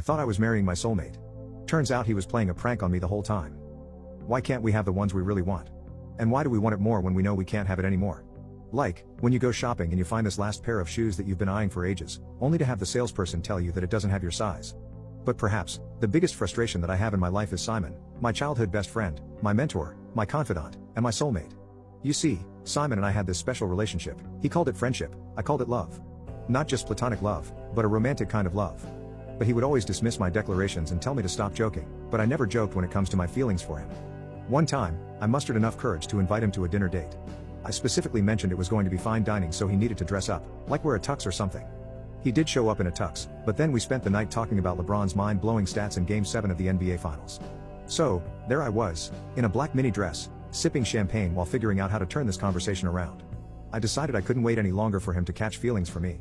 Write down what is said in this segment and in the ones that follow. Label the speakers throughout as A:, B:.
A: I thought I was marrying my soulmate. Turns out he was playing a prank on me the whole time. Why can't we have the ones we really want? And why do we want it more when we know we can't have it anymore? Like, when you go shopping and you find this last pair of shoes that you've been eyeing for ages, only to have the salesperson tell you that it doesn't have your size. But perhaps, the biggest frustration that I have in my life is Simon, my childhood best friend, my mentor, my confidant, and my soulmate. You see, Simon and I had this special relationship. He called it friendship, I called it love. Not just platonic love, but a romantic kind of love. But he would always dismiss my declarations and tell me to stop joking, but I never joked when it comes to my feelings for him. One time, I mustered enough courage to invite him to a dinner date. I specifically mentioned it was going to be fine dining, so he needed to dress up, like wear a tux or something. He did show up in a tux, but then we spent the night talking about LeBron's mind-blowing stats in Game 7 of the NBA Finals. So, there I was, in a black mini dress, sipping champagne while figuring out how to turn this conversation around. I decided I couldn't wait any longer for him to catch feelings for me.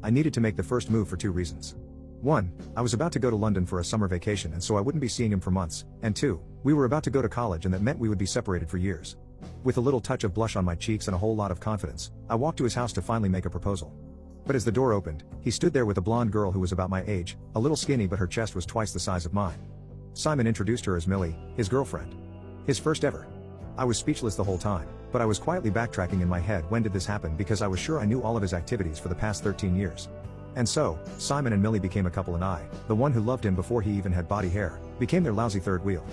A: I needed to make the first move for two reasons. One, I was about to go to London for a summer vacation, and so I wouldn't be seeing him for months, and two, we were about to go to college, and that meant we would be separated for years. With a little touch of blush on my cheeks and a whole lot of confidence, I walked to his house to finally make a proposal. But as the door opened, he stood there with a blonde girl who was about my age, a little skinny, but her chest was twice the size of mine. Simon introduced her as Millie, his girlfriend. His first ever. I was speechless the whole time, but I was quietly backtracking in my head, when did this happen, because I was sure I knew all of his activities for the past 13 years. And so, Simon and Millie became a couple, and I, the one who loved him before he even had body hair, became their lousy third wheel.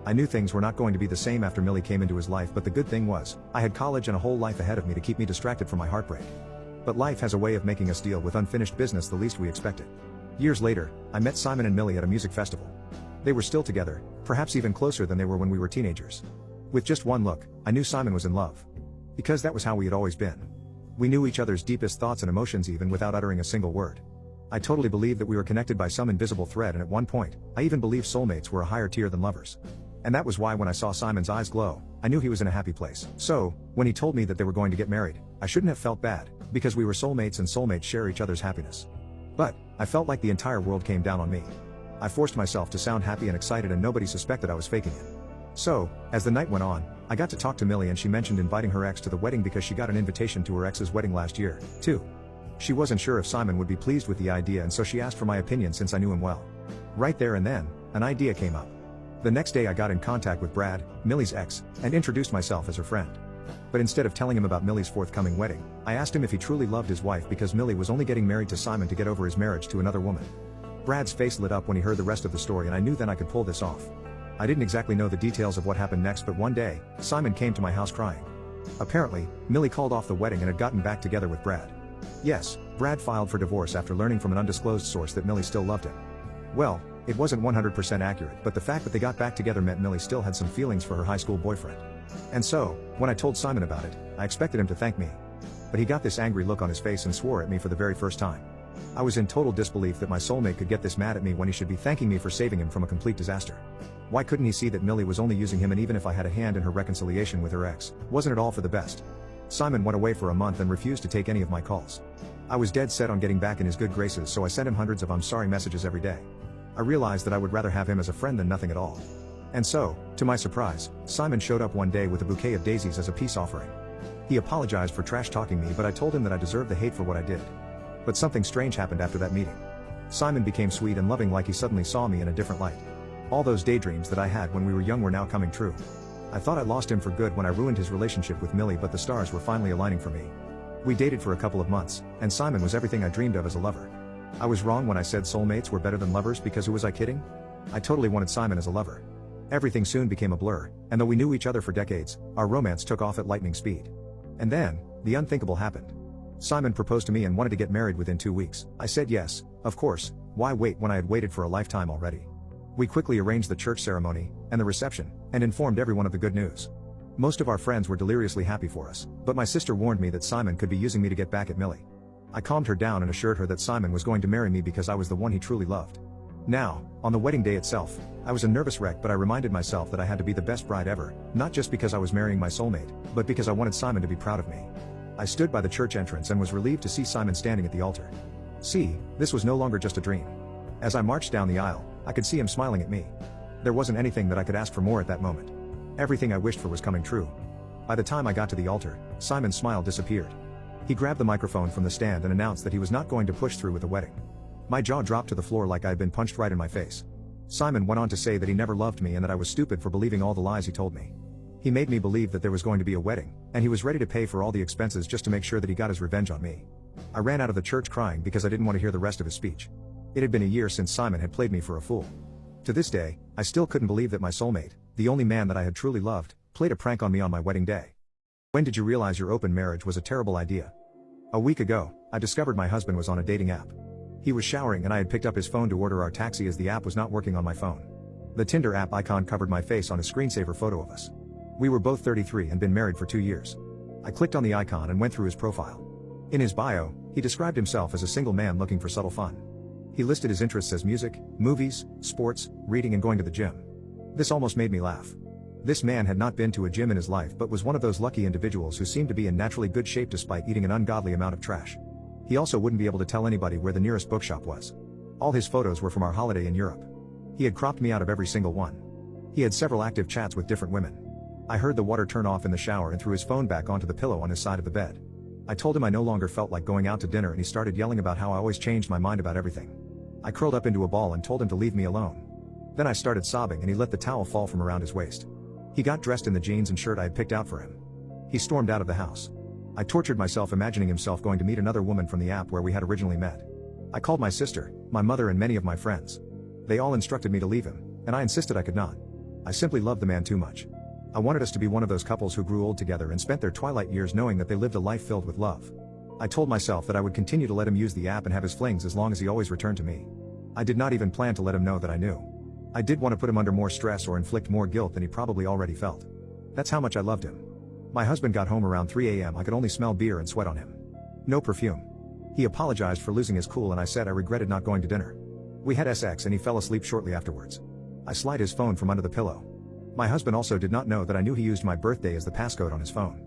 A: I knew things were not going to be the same after Millie came into his life, but the good thing was, I had college and a whole life ahead of me to keep me distracted from my heartbreak. But life has a way of making us deal with unfinished business the least we expected. Years later, I met Simon and Millie at a music festival. They were still together, perhaps even closer than they were when we were teenagers. With just one look, I knew Simon was in love. Because that was how we had always been. We knew each other's deepest thoughts and emotions even without uttering a single word. I totally believed that we were connected by some invisible thread, and at one point, I even believed soulmates were a higher tier than lovers. And that was why when I saw Simon's eyes glow, I knew he was in a happy place. So, when he told me that they were going to get married, I shouldn't have felt bad, because we were soulmates and soulmates share each other's happiness. But, I felt like the entire world came down on me. I forced myself to sound happy and excited, and nobody suspected I was faking it. So, as the night went on, I got to talk to Millie, and she mentioned inviting her ex to the wedding because she got an invitation to her ex's wedding last year, too. She wasn't sure if Simon would be pleased with the idea, and so she asked for my opinion since I knew him well. Right there and then, an idea came up. The next day I got in contact with Brad, Millie's ex, and introduced myself as her friend. But instead of telling him about Millie's forthcoming wedding, I asked him if he truly loved his wife, because Millie was only getting married to Simon to get over his marriage to another woman. Brad's face lit up when he heard the rest of the story, and I knew then I could pull this off. I didn't exactly know the details of what happened next, but one day, Simon came to my house crying. Apparently, Millie called off the wedding and had gotten back together with Brad. Yes, Brad filed for divorce after learning from an undisclosed source that Millie still loved him. Well, it wasn't 100% accurate, but the fact that they got back together meant Millie still had some feelings for her high school boyfriend. And so, when I told Simon about it, I expected him to thank me. But he got this angry look on his face and swore at me for the very first time. I was in total disbelief that my soulmate could get this mad at me when he should be thanking me for saving him from a complete disaster. Why couldn't he see that Millie was only using him, and even if I had a hand in her reconciliation with her ex, wasn't it all for the best? Simon went away for a month and refused to take any of my calls. I was dead set on getting back in his good graces, so I sent him hundreds of "I'm sorry" messages every day. I realized that I would rather have him as a friend than nothing at all. And so, to my surprise, Simon showed up one day with a bouquet of daisies as a peace offering. He apologized for trash-talking me, but I told him that I deserved the hate for what I did. But something strange happened after that meeting. Simon became sweet and loving, like he suddenly saw me in a different light. All those daydreams that I had when we were young were now coming true. I thought I lost him for good when I ruined his relationship with Millie, but the stars were finally aligning for me. We dated for a couple of months, and Simon was everything I dreamed of as a lover. I was wrong when I said soulmates were better than lovers, because who was I kidding? I totally wanted Simon as a lover. Everything soon became a blur, and though we knew each other for decades, our romance took off at lightning speed. And then, the unthinkable happened. Simon proposed to me and wanted to get married within 2 weeks. I said yes, of course, why wait when I had waited for a lifetime already? We quickly arranged the church ceremony, and the reception, and informed everyone of the good news. Most of our friends were deliriously happy for us, but my sister warned me that Simon could be using me to get back at Millie. I calmed her down and assured her that Simon was going to marry me because I was the one he truly loved. Now, on the wedding day itself, I was a nervous wreck, but I reminded myself that I had to be the best bride ever, not just because I was marrying my soulmate, but because I wanted Simon to be proud of me. I stood by the church entrance and was relieved to see Simon standing at the altar. See, this was no longer just a dream. As I marched down the aisle, I could see him smiling at me. There wasn't anything that I could ask for more at that moment. Everything I wished for was coming true. By the time I got to the altar, Simon's smile disappeared. He grabbed the microphone from the stand and announced that he was not going to push through with the wedding. My jaw dropped to the floor like I had been punched right in my face. Simon went on to say that he never loved me and that I was stupid for believing all the lies he told me. He made me believe that there was going to be a wedding, and he was ready to pay for all the expenses just to make sure that he got his revenge on me. I ran out of the church crying because I didn't want to hear the rest of his speech. It had been a year since Simon had played me for a fool. To this day, I still couldn't believe that my soulmate, the only man that I had truly loved, played a prank on me on my wedding day. When did you realize your open marriage was a terrible idea? A week ago, I discovered my husband was on a dating app. He was showering and I had picked up his phone to order our taxi as the app was not working on my phone. The Tinder app icon covered my face on a screensaver photo of us. We were both 33 and been married for 2 years. I clicked on the icon and went through his profile. In his bio, he described himself as a single man looking for subtle fun. He listed his interests as music, movies, sports, reading and going to the gym. This almost made me laugh. This man had not been to a gym in his life but was one of those lucky individuals who seemed to be in naturally good shape despite eating an ungodly amount of trash. He also wouldn't be able to tell anybody where the nearest bookshop was. All his photos were from our holiday in Europe. He had cropped me out of every single one. He had several active chats with different women. I heard the water turn off in the shower and threw his phone back onto the pillow on his side of the bed. I told him I no longer felt like going out to dinner and he started yelling about how I always changed my mind about everything. I curled up into a ball and told him to leave me alone. Then I started sobbing and he let the towel fall from around his waist. He got dressed in the jeans and shirt I had picked out for him. He stormed out of the house. I tortured myself imagining himself going to meet another woman from the app where we had originally met. I called my sister, my mother and many of my friends. They all instructed me to leave him, and I insisted I could not. I simply loved the man too much. I wanted us to be one of those couples who grew old together and spent their twilight years knowing that they lived a life filled with love. I told myself that I would continue to let him use the app and have his flings as long as he always returned to me. I did not even plan to let him know that I knew. I did want to put him under more stress or inflict more guilt than he probably already felt. That's how much I loved him. My husband got home around 3 a.m. I could only smell beer and sweat on him. No perfume. He apologized for losing his cool and I said I regretted not going to dinner. We had sex and he fell asleep shortly afterwards. I slid his phone from under the pillow. My husband also did not know that I knew he used my birthday as the passcode on his phone.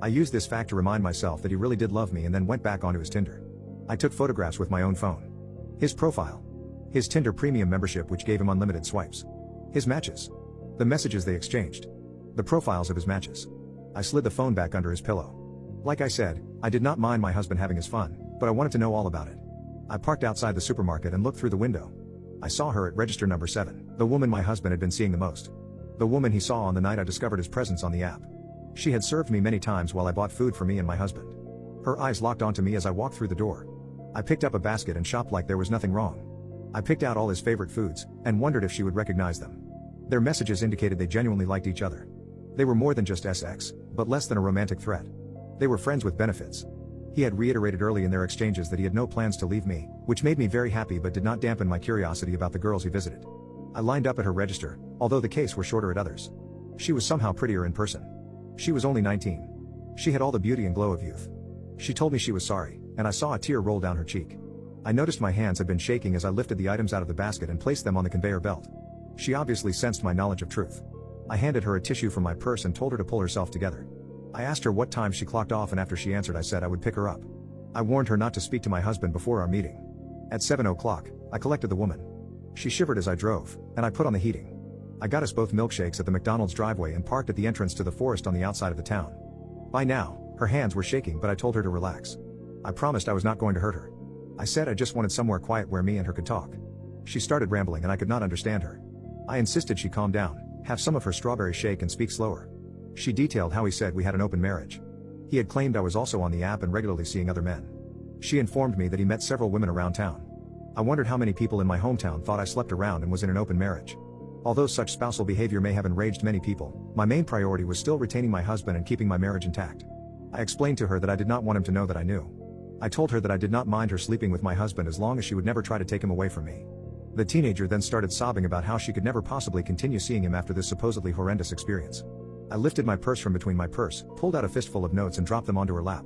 A: I used this fact to remind myself that he really did love me and then went back onto his Tinder. I took photographs with my own phone. His profile. His Tinder premium membership which gave him unlimited swipes. His matches. The messages they exchanged. The profiles of his matches. I slid the phone back under his pillow. Like I said, I did not mind my husband having his fun, but I wanted to know all about it. I parked outside the supermarket and looked through the window. I saw her at register number 7, the woman my husband had been seeing the most. The woman he saw on the night I discovered his presence on the app. She had served me many times while I bought food for me and my husband. Her eyes locked onto me as I walked through the door. I picked up a basket and shopped like there was nothing wrong. I picked out all his favorite foods, and wondered if she would recognize them. Their messages indicated they genuinely liked each other. They were more than just sex, but less than a romantic threat. They were friends with benefits. He had reiterated early in their exchanges that he had no plans to leave me, which made me very happy but did not dampen my curiosity about the girls he visited. I lined up at her register, although the case were shorter at others. She was somehow prettier in person. She was only 19. She had all the beauty and glow of youth. She told me she was sorry, and I saw a tear roll down her cheek. I noticed my hands had been shaking as I lifted the items out of the basket and placed them on the conveyor belt. She obviously sensed my knowledge of truth. I handed her a tissue from my purse and told her to pull herself together. I asked her what time she clocked off and after she answered I said I would pick her up. I warned her not to speak to my husband before our meeting. At 7 o'clock, I collected the woman. She shivered as I drove, and I put on the heating. I got us both milkshakes at the McDonald's driveway and parked at the entrance to the forest on the outside of the town. By now, her hands were shaking but I told her to relax. I promised I was not going to hurt her. I said I just wanted somewhere quiet where me and her could talk. She started rambling and I could not understand her. I insisted she calm down, have some of her strawberry shake and speak slower. She detailed how he said we had an open marriage. He had claimed I was also on the app and regularly seeing other men. She informed me that he met several women around town. I wondered how many people in my hometown thought I slept around and was in an open marriage. Although such spousal behavior may have enraged many people, my main priority was still retaining my husband and keeping my marriage intact. I explained to her that I did not want him to know that I knew. I told her that I did not mind her sleeping with my husband as long as she would never try to take him away from me. The teenager then started sobbing about how she could never possibly continue seeing him after this supposedly horrendous experience. I lifted my purse from between my purse, pulled out a fistful of notes and dropped them onto her lap.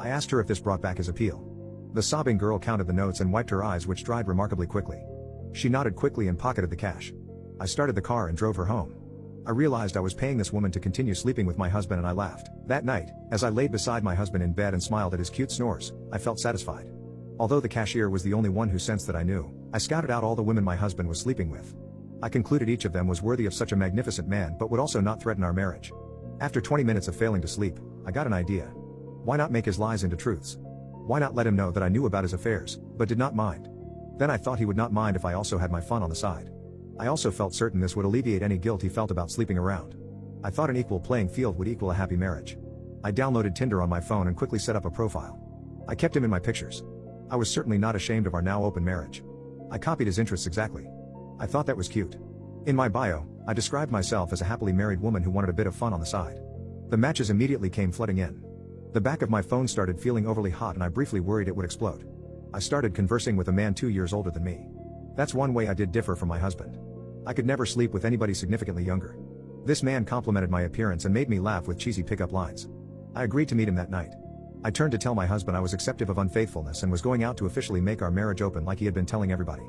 A: I asked her if this brought back his appeal. The sobbing girl counted the notes and wiped her eyes which dried remarkably quickly. She nodded quickly and pocketed the cash. I started the car and drove her home. I realized I was paying this woman to continue sleeping with my husband and I laughed. That night, as I laid beside my husband in bed and smiled at his cute snores, I felt satisfied. Although the cashier was the only one who sensed that I knew, I scouted out all the women my husband was sleeping with. I concluded each of them was worthy of such a magnificent man but would also not threaten our marriage. After 20 minutes of failing to sleep, I got an idea. Why not make his lies into truths? Why not let him know that I knew about his affairs, but did not mind? Then I thought he would not mind if I also had my fun on the side. I also felt certain this would alleviate any guilt he felt about sleeping around. I thought an equal playing field would equal a happy marriage. I downloaded Tinder on my phone and quickly set up a profile. I kept him in my pictures. I was certainly not ashamed of our now open marriage. I copied his interests exactly. I thought that was cute. In my bio, I described myself as a happily married woman who wanted a bit of fun on the side. The matches immediately came flooding in. The back of my phone started feeling overly hot and I briefly worried it would explode. I started conversing with a man 2 years older than me. That's one way I did differ from my husband. I could never sleep with anybody significantly younger. This man complimented my appearance and made me laugh with cheesy pickup lines. I agreed to meet him that night. I turned to tell my husband I was acceptive of unfaithfulness and was going out to officially make our marriage open like he had been telling everybody.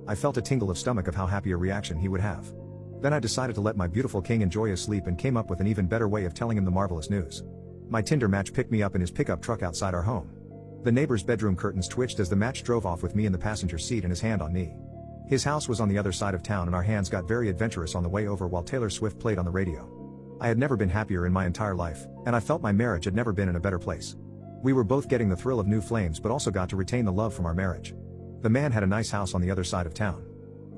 A: I felt a tingle of stomach of how happy a reaction he would have. Then I decided to let my beautiful king enjoy his sleep and came up with an even better way of telling him the marvelous news. My Tinder match picked me up in his pickup truck outside our home. The neighbor's bedroom curtains twitched as the match drove off with me in the passenger seat and his hand on me. His house was on the other side of town and our hands got very adventurous on the way over while Taylor Swift played on the radio. I had never been happier in my entire life, and I felt my marriage had never been in a better place. We were both getting the thrill of new flames but also got to retain the love from our marriage. The man had a nice house on the other side of town.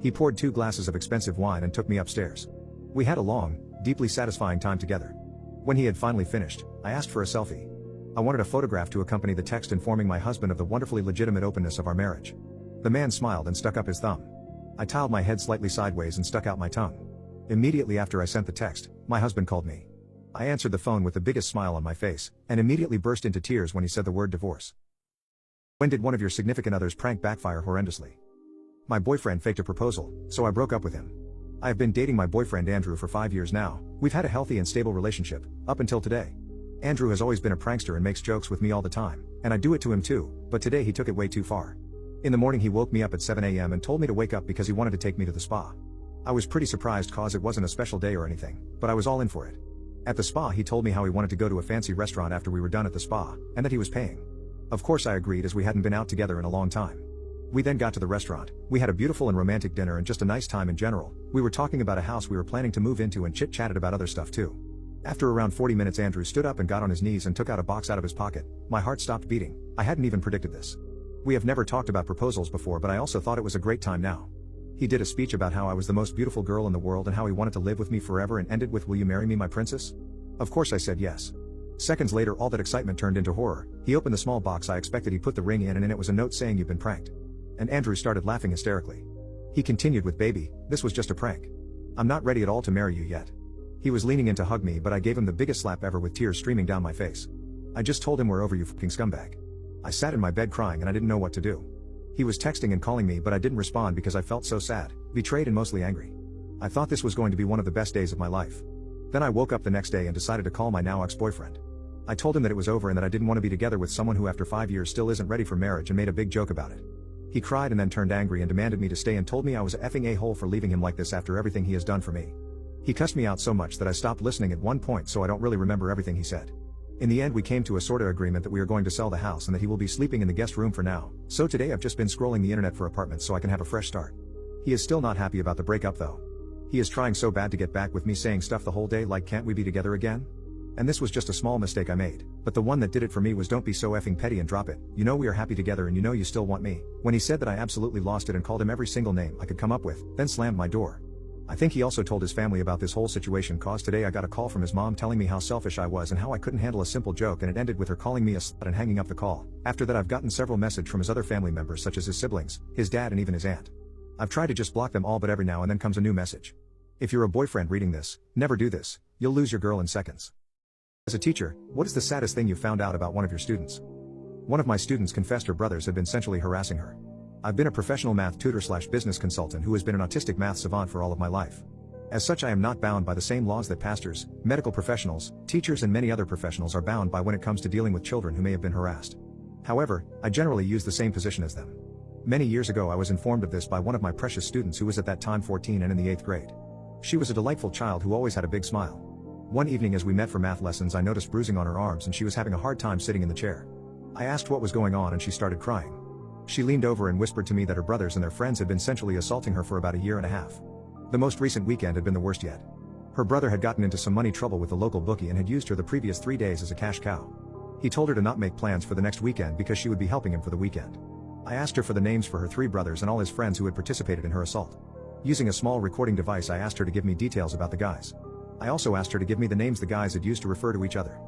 A: He poured 2 glasses of expensive wine and took me upstairs. We had a long, deeply satisfying time together. When he had finally finished, I asked for a selfie. I wanted a photograph to accompany the text informing my husband of the wonderfully legitimate openness of our marriage. The man smiled and stuck up his thumb. I tiled my head slightly sideways and stuck out my tongue. Immediately after I sent the text, my husband called me. I answered the phone with the biggest smile on my face, and immediately burst into tears when he said the word divorce. When did one of your significant others prank backfire horrendously? My boyfriend faked a proposal, so I broke up with him. I have been dating my boyfriend Andrew for 5 years now. We've had a healthy and stable relationship, up until today. Andrew has always been a prankster and makes jokes with me all the time, and I do it to him too, but today he took it way too far. In the morning he woke me up at 7 a.m. and told me to wake up because he wanted to take me to the spa. I was pretty surprised cause it wasn't a special day or anything, but I was all in for it. At the spa he told me how he wanted to go to a fancy restaurant after we were done at the spa, and that he was paying. Of course I agreed as we hadn't been out together in a long time. We then got to the restaurant, we had a beautiful and romantic dinner and just a nice time in general. We were talking about a house we were planning to move into and chit-chatted about other stuff too. After around 40 minutes Andrew stood up and got on his knees and took out a box out of his pocket. My heart stopped beating. I hadn't even predicted this. We have never talked about proposals before but I also thought it was a great time now. He did a speech about how I was the most beautiful girl in the world and how he wanted to live with me forever and ended with "Will you marry me, my princess?" Of course I said yes. Seconds later all that excitement turned into horror. He opened the small box I expected. He put the ring in and it was a note saying "You've been pranked." And Andrew started laughing hysterically. He continued with, "Baby, this was just a prank. I'm not ready at all to marry you yet." He was leaning in to hug me but I gave him the biggest slap ever with tears streaming down my face. I just told him, "We're over, you fucking scumbag." I sat in my bed crying and I didn't know what to do. He was texting and calling me but I didn't respond because I felt so sad, betrayed and mostly angry. I thought this was going to be one of the best days of my life. Then I woke up the next day and decided to call my now ex-boyfriend. I told him that it was over and that I didn't want to be together with someone who after 5 years still isn't ready for marriage and made a big joke about it. He cried and then turned angry and demanded me to stay and told me I was a effing a-hole for leaving him like this after everything he has done for me. He cussed me out so much that I stopped listening at one point, so I don't really remember everything he said. In the end we came to a sorta agreement that we are going to sell the house and that he will be sleeping in the guest room for now, so today I've just been scrolling the internet for apartments so I can have a fresh start. He is still not happy about the breakup though. He is trying so bad to get back with me, saying stuff the whole day like, "Can't we be together again?" And this was just a small mistake I made, but the one that did it for me was, "Don't be so effing petty and drop it. You know we are happy together and you know you still want me." When he said that I absolutely lost it and called him every single name I could come up with, then slammed my door. I think he also told his family about this whole situation cause today I got a call from his mom telling me how selfish I was and how I couldn't handle a simple joke, and it ended with her calling me a slut and hanging up the call. After that I've gotten several messages from his other family members such as his siblings, his dad and even his aunt. I've tried to just block them all but every now and then comes a new message. If you're a boyfriend reading this, never do this, you'll lose your girl in seconds. As a teacher, what is the saddest thing you found out about one of your students? One of my students confessed her brothers had been sexually harassing her. I've been a professional math tutor/business consultant who has been an autistic math savant for all of my life. As such I am not bound by the same laws that pastors, medical professionals, teachers and many other professionals are bound by when it comes to dealing with children who may have been harassed. However, I generally use the same position as them. Many years ago I was informed of this by one of my precious students who was at that time 14 and in the 8th grade. She was a delightful child who always had a big smile. One evening as we met for math lessons I noticed bruising on her arms and she was having a hard time sitting in the chair. I asked what was going on and she started crying. She leaned over and whispered to me that her brothers and their friends had been sexually assaulting her for about a year and a half. The most recent weekend had been the worst yet. Her brother had gotten into some money trouble with the local bookie and had used her the previous 3 days as a cash cow. He told her to not make plans for the next weekend because she would be helping him for the weekend. I asked her for the names for her 3 brothers and all his friends who had participated in her assault. Using a small recording device, I asked her to give me details about the guys. I also asked her to give me the names the guys had used to refer to each other.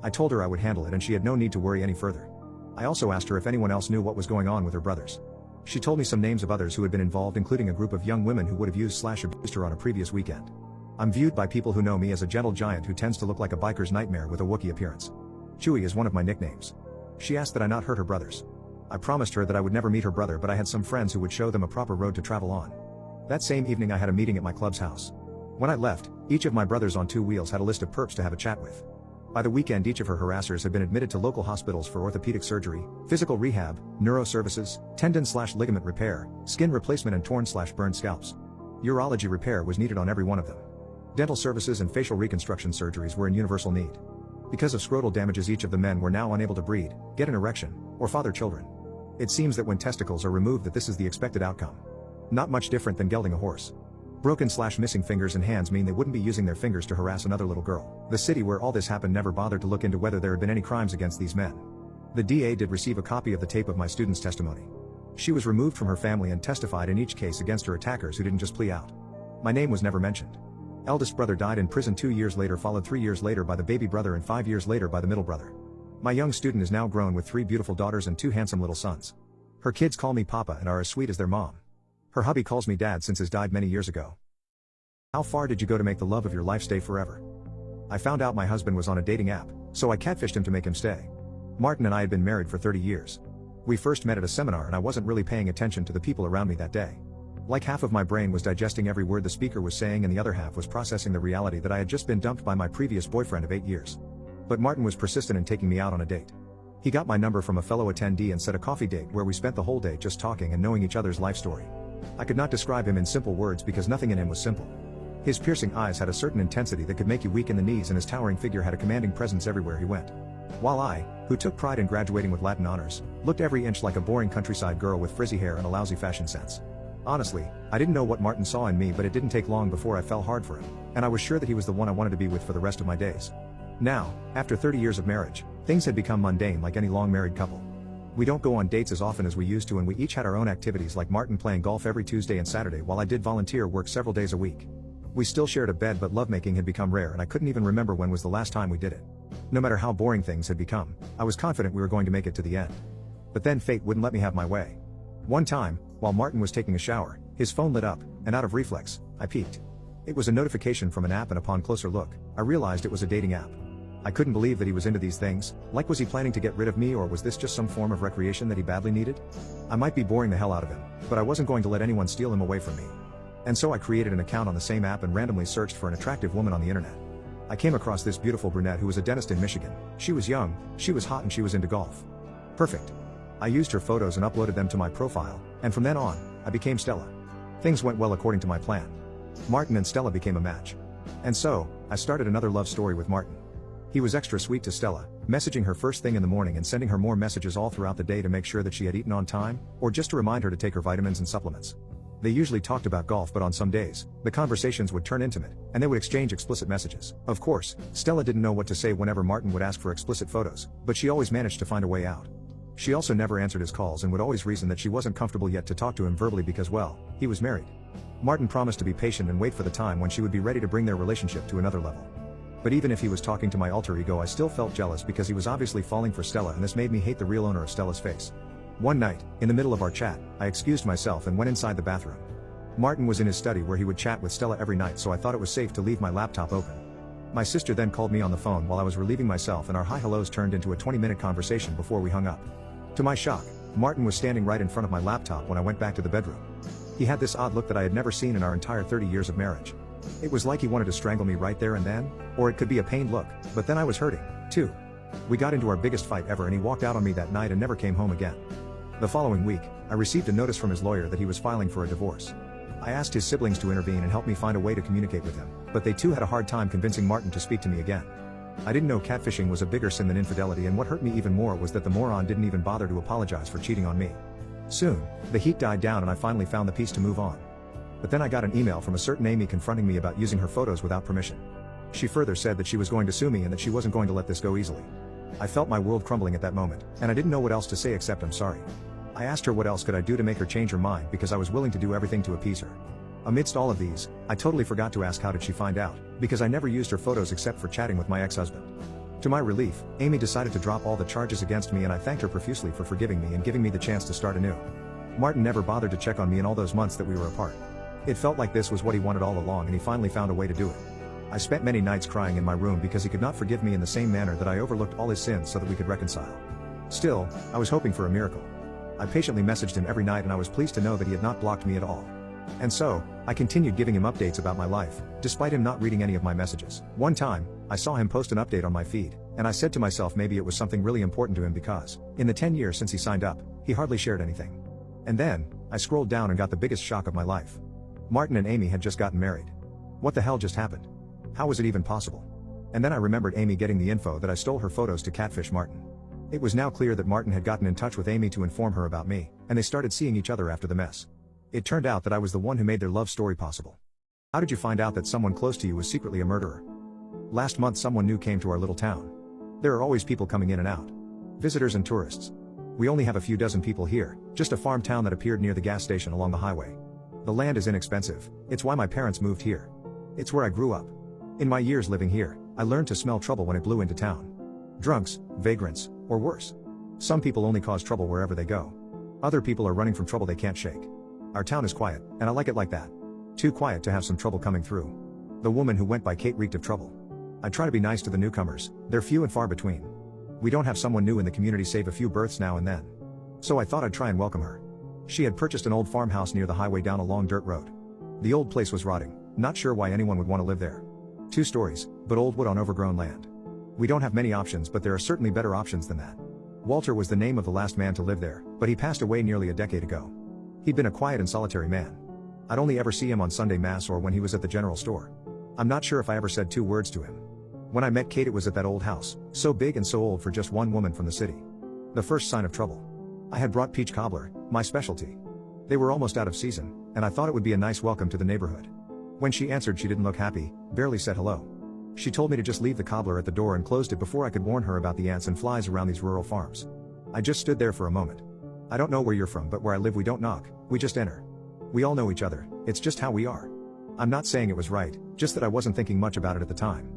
A: I told her I would handle it and she had no need to worry any further. I also asked her if anyone else knew what was going on with her brothers. She told me some names of others who had been involved, including a group of young women who would have used/abused her on a previous weekend. I'm viewed by people who know me as a gentle giant who tends to look like a biker's nightmare with a Wookiee appearance. Chewie is one of my nicknames. She asked that I not hurt her brothers. I promised her that I would never meet her brother, but I had some friends who would show them a proper road to travel on. That same evening I had a meeting at my club's house. When I left, each of my brothers on 2 wheels had a list of perps to have a chat with. By the weekend, each of her harassers had been admitted to local hospitals for orthopedic surgery, physical rehab, neuroservices, tendon/ligament repair, skin replacement and torn/burned scalps. Urology repair was needed on every one of them. Dental services and facial reconstruction surgeries were in universal need. Because of scrotal damages, each of the men were now unable to breed, get an erection, or father children. It seems that when testicles are removed that this is the expected outcome. Not much different than gelding a horse. Broken/missing fingers and hands mean they wouldn't be using their fingers to harass another little girl. The city where all this happened never bothered to look into whether there had been any crimes against these men. The DA did receive a copy of the tape of my student's testimony. She was removed from her family and testified in each case against her attackers who didn't just plea out. My name was never mentioned. Eldest brother died in prison 2 years later, followed 3 years later by the baby brother and 5 years later by the middle brother. My young student is now grown with 3 beautiful daughters and 2 handsome little sons. Her kids call me Papa and are as sweet as their mom. Her hubby calls me Dad since his died many years ago. How far did you go to make the love of your life stay forever? I found out my husband was on a dating app, so I catfished him to make him stay. Martin and I had been married for 30 years. We first met at a seminar and I wasn't really paying attention to the people around me that day. Like half of my brain was digesting every word the speaker was saying and the other half was processing the reality that I had just been dumped by my previous boyfriend of 8 years. But Martin was persistent in taking me out on a date. He got my number from a fellow attendee and set a coffee date where we spent the whole day just talking and knowing each other's life story. I could not describe him in simple words because nothing in him was simple. His piercing eyes had a certain intensity that could make you weak in the knees, and his towering figure had a commanding presence everywhere he went. While I, who took pride in graduating with Latin honors, looked every inch like a boring countryside girl with frizzy hair and a lousy fashion sense. Honestly, I didn't know what Martin saw in me, but it didn't take long before I fell hard for him, and I was sure that he was the one I wanted to be with for the rest of my days. Now, after 30 years of marriage, things had become mundane like any long married couple. We don't go on dates as often as we used to, and we each had our own activities, like Martin playing golf every Tuesday and Saturday while I did volunteer work several days a week. We still shared a bed, but lovemaking had become rare and I couldn't even remember when was the last time we did it. No matter how boring things had become, I was confident we were going to make it to the end. But then fate wouldn't let me have my way. One time, while Martin was taking a shower, his phone lit up, and out of reflex, I peeked. It was a notification from an app, and upon closer look, I realized it was a dating app. I couldn't believe that he was into these things. Like, was he planning to get rid of me, or was this just some form of recreation that he badly needed? I might be boring the hell out of him, but I wasn't going to let anyone steal him away from me. And so I created an account on the same app and randomly searched for an attractive woman on the internet. I came across this beautiful brunette who was a dentist in Michigan. She was young, she was hot, and she was into golf. Perfect. I used her photos and uploaded them to my profile, and from then on, I became Stella. Things went well according to my plan. Martin and Stella became a match. And so, I started another love story with Martin. He was extra sweet to Stella, messaging her first thing in the morning and sending her more messages all throughout the day to make sure that she had eaten on time, or just to remind her to take her vitamins and supplements. They usually talked about golf, but on some days, the conversations would turn intimate, and they would exchange explicit messages. Of course, Stella didn't know what to say whenever Martin would ask for explicit photos, but she always managed to find a way out. She also never answered his calls and would always reason that she wasn't comfortable yet to talk to him verbally because, well, he was married. Martin promised to be patient and wait for the time when she would be ready to bring their relationship to another level. But even if he was talking to my alter ego, I still felt jealous because he was obviously falling for Stella, and this made me hate the real owner of Stella's face. One night, in the middle of our chat, I excused myself and went inside the bathroom. Martin was in his study where he would chat with Stella every night, so I thought it was safe to leave my laptop open. My sister then called me on the phone while I was relieving myself, and our hi hellos turned into a 20-minute conversation before we hung up. To my shock, Martin was standing right in front of my laptop when I went back to the bedroom. He had this odd look that I had never seen in our entire 30 years of marriage. It was like he wanted to strangle me right there and then, or it could be a pained look, but then I was hurting, too. We got into our biggest fight ever, and he walked out on me that night and never came home again. The following week, I received a notice from his lawyer that he was filing for a divorce. I asked his siblings to intervene and help me find a way to communicate with him, but they too had a hard time convincing Martin to speak to me again. I didn't know catfishing was a bigger sin than infidelity, and what hurt me even more was that the moron didn't even bother to apologize for cheating on me. Soon, the heat died down and I finally found the peace to move on. But then I got an email from a certain Amy confronting me about using her photos without permission. She further said that she was going to sue me and that she wasn't going to let this go easily. I felt my world crumbling at that moment, and I didn't know what else to say except I'm sorry. I asked her what else could I do to make her change her mind because I was willing to do everything to appease her. Amidst all of these, I totally forgot to ask how did she find out, because I never used her photos except for chatting with my ex-husband. To my relief, Amy decided to drop all the charges against me and I thanked her profusely for forgiving me and giving me the chance to start anew. Martin never bothered to check on me in all those months that we were apart. It felt like this was what he wanted all along and he finally found a way to do it. I spent many nights crying in my room because he could not forgive me in the same manner that I overlooked all his sins so that we could reconcile. Still, I was hoping for a miracle. I patiently messaged him every night and I was pleased to know that he had not blocked me at all. And so, I continued giving him updates about my life, despite him not reading any of my messages. One time, I saw him post an update on my feed, and I said to myself maybe it was something really important to him because, in the 10 years since he signed up, he hardly shared anything. And then, I scrolled down and got the biggest shock of my life. Martin and Amy had just gotten married. What the hell just happened? How was it even possible? And then I remembered Amy getting the info that I stole her photos to catfish Martin. It was now clear that Martin had gotten in touch with Amy to inform her about me, and they started seeing each other after the mess. It turned out that I was the one who made their love story possible. How did you find out that someone close to you was secretly a murderer? Last month someone new came to our little town. There are always people coming in and out. Visitors and tourists. We only have a few dozen people here, just a farm town that appeared near the gas station along the highway. The land is inexpensive, it's why my parents moved here. It's where I grew up. In my years living here, I learned to smell trouble when it blew into town. Drunks, vagrants, or worse. Some people only cause trouble wherever they go. Other people are running from trouble they can't shake. Our town is quiet, and I like it like that. Too quiet to have some trouble coming through. The woman who went by Kate reeked of trouble. I try to be nice to the newcomers, they're few and far between. We don't have someone new in the community save a few births now and then. So I thought I'd try and welcome her. She had purchased an old farmhouse near the highway down a long dirt road. The old place was rotting, not sure why anyone would want to live there. 2 stories, but old wood on overgrown land. We don't have many options but there are certainly better options than that. Walter was the name of the last man to live there, but he passed away nearly a decade ago. He'd been a quiet and solitary man. I'd only ever see him on Sunday Mass or when he was at the general store. I'm not sure if I ever said 2 words to him. When I met Kate it was at that old house, so big and so old for just one woman from the city. The first sign of trouble. I had brought peach cobbler, my specialty. They were almost out of season, and I thought it would be a nice welcome to the neighborhood. When she answered she didn't look happy, barely said hello. She told me to just leave the cobbler at the door and closed it before I could warn her about the ants and flies around these rural farms. I just stood there for a moment. I don't know where you're from but where I live we don't knock, we just enter. We all know each other, it's just how we are. I'm not saying it was right, just that I wasn't thinking much about it at the time.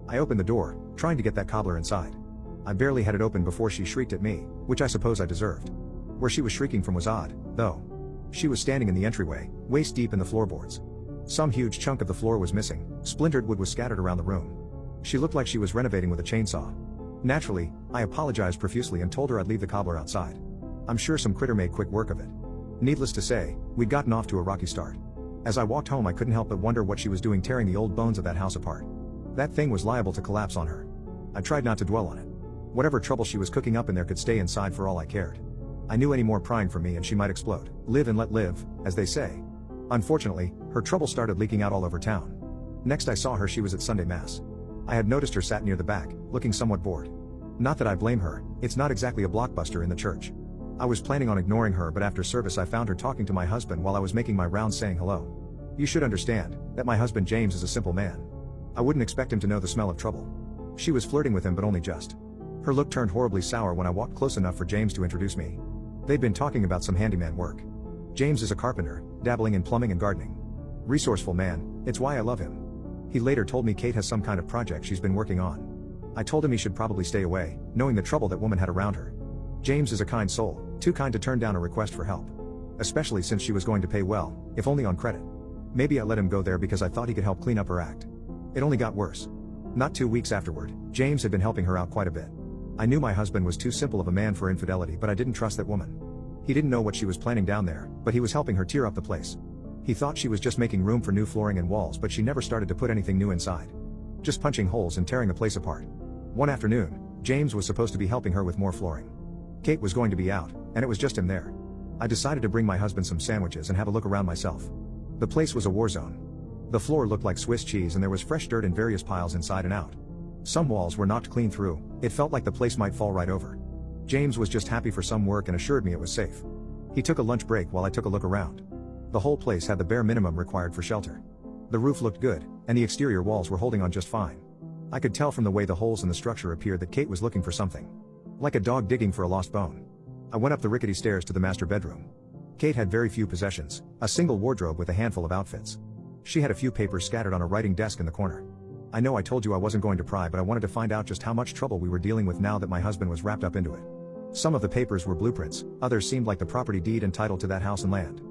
A: I opened the door, trying to get that cobbler inside. I barely had it open before she shrieked at me, which I suppose I deserved. Where she was shrieking from was odd, though. She was standing in the entryway, waist deep in the floorboards. Some huge chunk of the floor was missing, splintered wood was scattered around the room. She looked like she was renovating with a chainsaw. Naturally, I apologized profusely and told her I'd leave the cobbler outside. I'm sure some critter made quick work of it. Needless to say, we'd gotten off to a rocky start. As I walked home I couldn't help but wonder what she was doing tearing the old bones of that house apart. That thing was liable to collapse on her. I tried not to dwell on it. Whatever trouble she was cooking up in there could stay inside for all I cared. I knew any more prying from me and she might explode. Live and let live, as they say. Unfortunately, her trouble started leaking out all over town. Next I saw her she was at Sunday Mass. I had noticed her sat near the back, looking somewhat bored. Not that I blame her, it's not exactly a blockbuster in the church. I was planning on ignoring her but after service I found her talking to my husband while I was making my rounds saying hello. You should understand, that my husband James is a simple man. I wouldn't expect him to know the smell of trouble. She was flirting with him but only just. Her look turned horribly sour when I walked close enough for James to introduce me. They'd been talking about some handyman work. James is a carpenter, dabbling in plumbing and gardening. Resourceful man, it's why I love him. He later told me Kate has some kind of project she's been working on. I told him he should probably stay away, knowing the trouble that woman had around her. James is a kind soul, too kind to turn down a request for help. Especially since she was going to pay well, if only on credit. Maybe I let him go there because I thought he could help clean up her act. It only got worse. Not 2 weeks afterward, James had been helping her out quite a bit. I knew my husband was too simple of a man for infidelity but I didn't trust that woman. He didn't know what she was planning down there, but he was helping her tear up the place. He thought she was just making room for new flooring and walls but she never started to put anything new inside. Just punching holes and tearing the place apart. One afternoon, James was supposed to be helping her with more flooring. Kate was going to be out, and it was just him there. I decided to bring my husband some sandwiches and have a look around myself. The place was a war zone. The floor looked like Swiss cheese and there was fresh dirt in various piles inside and out. Some walls were knocked clean through, it felt like the place might fall right over. James was just happy for some work and assured me it was safe. He took a lunch break while I took a look around. The whole place had the bare minimum required for shelter. The roof looked good, and the exterior walls were holding on just fine. I could tell from the way the holes in the structure appeared that Kate was looking for something. Like a dog digging for a lost bone. I went up the rickety stairs to the master bedroom. Kate had very few possessions, a single wardrobe with a handful of outfits. She had a few papers scattered on a writing desk in the corner. I know I told you I wasn't going to pry, but I wanted to find out just how much trouble we were dealing with now that my husband was wrapped up into it. Some of the papers were blueprints, others seemed like the property deed and title to that house and land.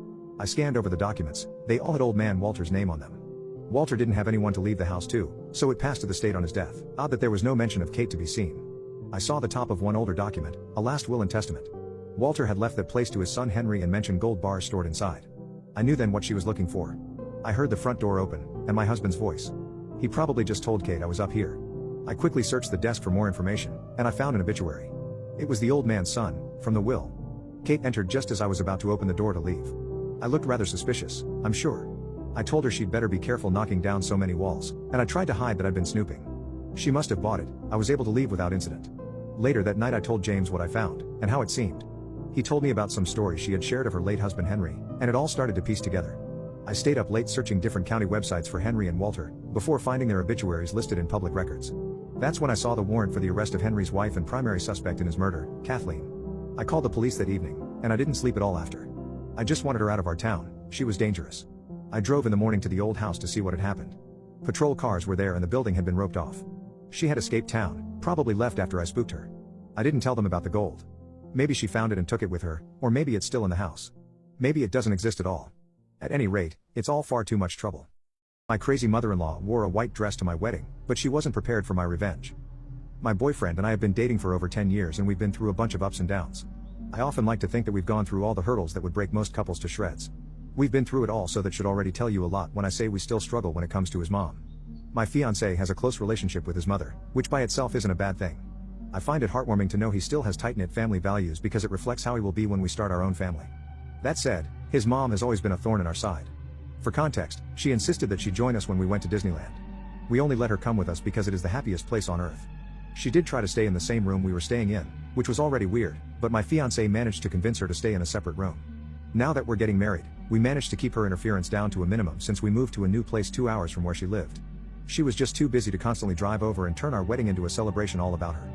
A: I scanned over the documents, they all had old man Walter's name on them. Walter didn't have anyone to leave the house to, so it passed to the state on his death. Odd that there was no mention of Kate to be seen. I saw the top of one older document, a last will and testament. Walter had left that place to his son Henry and mentioned gold bars stored inside. I knew then what she was looking for. I heard the front door open, and my husband's voice. He probably just told Kate I was up here. I quickly searched the desk for more information, and I found an obituary. It was the old man's son, from the will. Kate entered just as I was about to open the door to leave. I looked rather suspicious, I'm sure. I told her she'd better be careful knocking down so many walls, and I tried to hide that I'd been snooping. She must have bought it. I was able to leave without incident. Later that night I told James what I found, and how it seemed. He told me about some stories she had shared of her late husband Henry, and it all started to piece together. I stayed up late searching different county websites for Henry and Walter, before finding their obituaries listed in public records. That's when I saw the warrant for the arrest of Henry's wife and primary suspect in his murder, Kathleen. I called the police that evening, and I didn't sleep at all after. I just wanted her out of our town, she was dangerous. I drove in the morning to the old house to see what had happened. Patrol cars were there and the building had been roped off. She had escaped town, probably left after I spooked her. I didn't tell them about the gold. Maybe she found it and took it with her, or maybe it's still in the house. Maybe it doesn't exist at all. At any rate, it's all far too much trouble. My crazy mother-in-law wore a white dress to my wedding, but she wasn't prepared for my revenge. My boyfriend and I have been dating for over 10 years and we've been through a bunch of ups and downs. I often like to think that we've gone through all the hurdles that would break most couples to shreds. We've been through it all, so that should already tell you a lot when I say we still struggle when it comes to his mom. My fiancé has a close relationship with his mother, which by itself isn't a bad thing. I find it heartwarming to know he still has tight-knit family values because it reflects how he will be when we start our own family. That said, his mom has always been a thorn in our side. For context, she insisted that she join us when we went to Disneyland. We only let her come with us because it is the happiest place on earth. She did try to stay in the same room we were staying in, which was already weird, but my fiancé managed to convince her to stay in a separate room. Now that we're getting married, we managed to keep her interference down to a minimum since we moved to a new place 2 hours from where she lived. She was just too busy to constantly drive over and turn our wedding into a celebration all about her.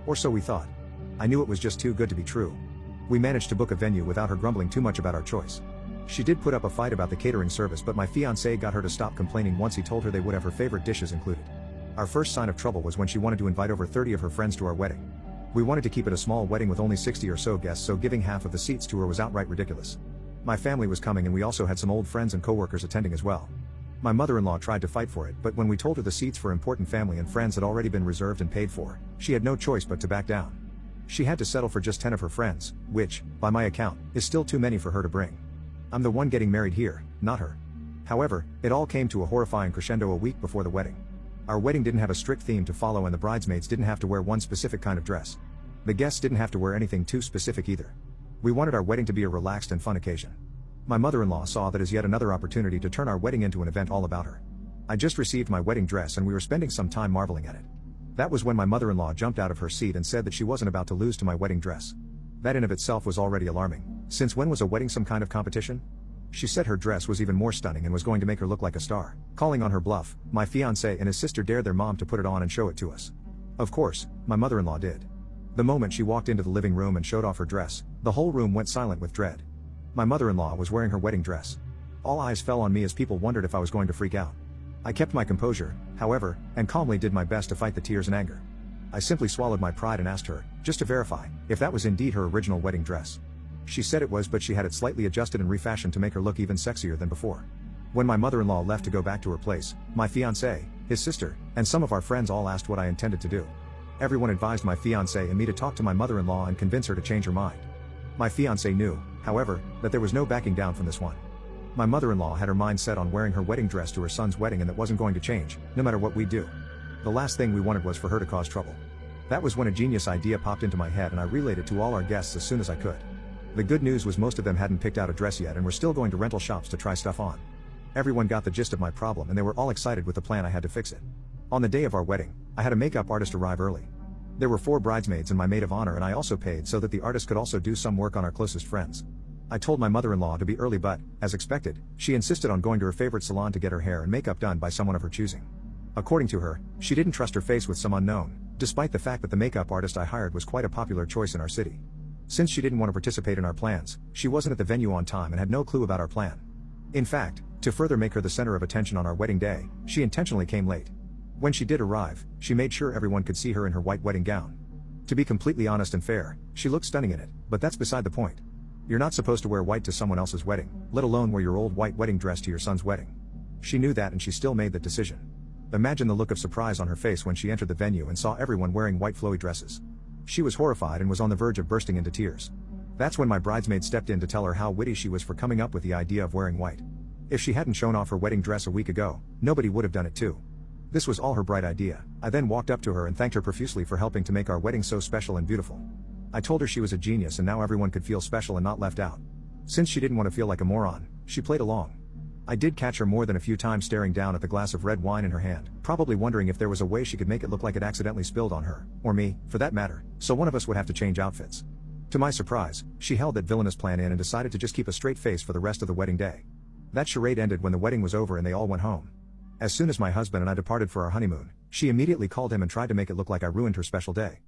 A: Or so we thought. I knew it was just too good to be true. We managed to book a venue without her grumbling too much about our choice. She did put up a fight about the catering service, but my fiancé got her to stop complaining once he told her they would have her favorite dishes included. Our first sign of trouble was when she wanted to invite over 30 of her friends to our wedding. We wanted to keep it a small wedding with only 60 or so guests, so giving half of the seats to her was outright ridiculous. My family was coming and we also had some old friends and coworkers attending as well. My mother-in-law tried to fight for it, but when we told her the seats for important family and friends had already been reserved and paid for, she had no choice but to back down. She had to settle for just 10 of her friends, which, by my account, is still too many for her to bring. I'm the one getting married here, not her. However, it all came to a horrifying crescendo a week before the wedding. Our wedding didn't have a strict theme to follow and the bridesmaids didn't have to wear one specific kind of dress. The guests didn't have to wear anything too specific either. We wanted our wedding to be a relaxed and fun occasion. My mother-in-law saw that as yet another opportunity to turn our wedding into an event all about her. I just received my wedding dress and we were spending some time marveling at it. That was when my mother-in-law jumped out of her seat and said that she wasn't about to lose to my wedding dress. That in of itself was already alarming. Since when was a wedding some kind of competition? She said her dress was even more stunning and was going to make her look like a star. Calling on her bluff, my fiancé and his sister dared their mom to put it on and show it to us. Of course, my mother-in-law did. The moment she walked into the living room and showed off her dress, the whole room went silent with dread. My mother-in-law was wearing her wedding dress. All eyes fell on me as people wondered if I was going to freak out. I kept my composure, however, and calmly did my best to fight the tears and anger. I simply swallowed my pride and asked her, just to verify, if that was indeed her original wedding dress. She said it was, but she had it slightly adjusted and refashioned to make her look even sexier than before. When my mother-in-law left to go back to her place, my fiancé, his sister, and some of our friends all asked what I intended to do. Everyone advised my fiancé and me to talk to my mother-in-law and convince her to change her mind. My fiancé knew, however, that there was no backing down from this one. My mother-in-law had her mind set on wearing her wedding dress to her son's wedding, and that wasn't going to change, no matter what we do. The last thing we wanted was for her to cause trouble. That was when a genius idea popped into my head and I relayed it to all our guests as soon as I could. The good news was most of them hadn't picked out a dress yet and were still going to rental shops to try stuff on. Everyone got the gist of my problem and they were all excited with the plan I had to fix it. On the day of our wedding, I had a makeup artist arrive early. There were 4 bridesmaids and my maid of honor, and I also paid so that the artist could also do some work on our closest friends. I told my mother-in-law to be early, but, as expected, she insisted on going to her favorite salon to get her hair and makeup done by someone of her choosing. According to her, she didn't trust her face with some unknown, despite the fact that the makeup artist I hired was quite a popular choice in our city. Since she didn't want to participate in our plans, she wasn't at the venue on time and had no clue about our plan. In fact, to further make her the center of attention on our wedding day, she intentionally came late. When she did arrive, she made sure everyone could see her in her white wedding gown. To be completely honest and fair, she looked stunning in it, but that's beside the point. You're not supposed to wear white to someone else's wedding, let alone wear your old white wedding dress to your son's wedding. She knew that and she still made that decision. Imagine the look of surprise on her face when she entered the venue and saw everyone wearing white flowy dresses. She was horrified and was on the verge of bursting into tears. That's when my bridesmaid stepped in to tell her how witty she was for coming up with the idea of wearing white. If she hadn't shown off her wedding dress a week ago, nobody would have done it too. This was all her bright idea. I then walked up to her and thanked her profusely for helping to make our wedding so special and beautiful. I told her she was a genius and now everyone could feel special and not left out. Since she didn't want to feel like a moron, she played along. I did catch her more than a few times staring down at the glass of red wine in her hand, probably wondering if there was a way she could make it look like it accidentally spilled on her, or me, for that matter, so one of us would have to change outfits. To my surprise, she held that villainous plan in and decided to just keep a straight face for the rest of the wedding day. That charade ended when the wedding was over and they all went home. As soon as my husband and I departed for our honeymoon, she immediately called him and tried to make it look like I ruined her special day.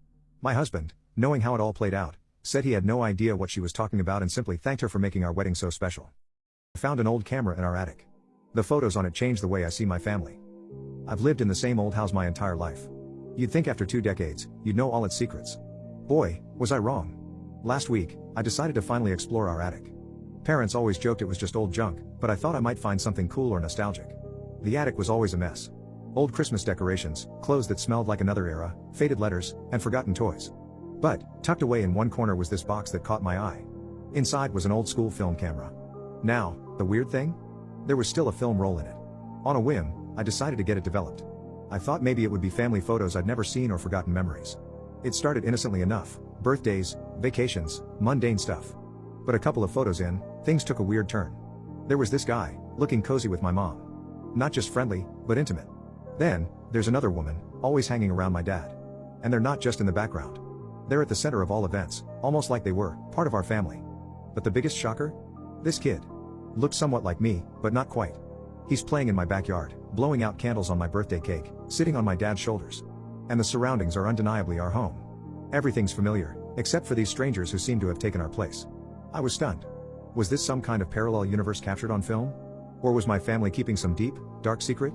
A: My husband, knowing how it all played out, said he had no idea what she was talking about and simply thanked her for making our wedding so special. I found an old camera in our attic. The photos on it changed the way I see my family. I've lived in the same old house my entire life. You'd think after 2 decades, you'd know all its secrets. Boy, was I wrong. Last week, I decided to finally explore our attic. Parents always joked it was just old junk, but I thought I might find something cool or nostalgic. The attic was always a mess. Old Christmas decorations, clothes that smelled like another era, faded letters, and forgotten toys. But, tucked away in one corner was this box that caught my eye. Inside was an old school film camera. Now, the weird thing? There was still a film roll in it. On a whim, I decided to get it developed. I thought maybe it would be family photos I'd never seen or forgotten memories. It started innocently enough, birthdays, vacations, mundane stuff. But a couple of photos in, things took a weird turn. There was this guy, looking cozy with my mom. Not just friendly, but intimate. Then, there's another woman, always hanging around my dad. And they're not just in the background. They're at the center of all events, almost like they were part of our family. But the biggest shocker? This kid. Looked somewhat like me, but not quite. He's playing in my backyard, blowing out candles on my birthday cake, sitting on my dad's shoulders. And the surroundings are undeniably our home. Everything's familiar, except for these strangers who seem to have taken our place. I was stunned. Was this some kind of parallel universe captured on film? Or was my family keeping some deep, dark secret?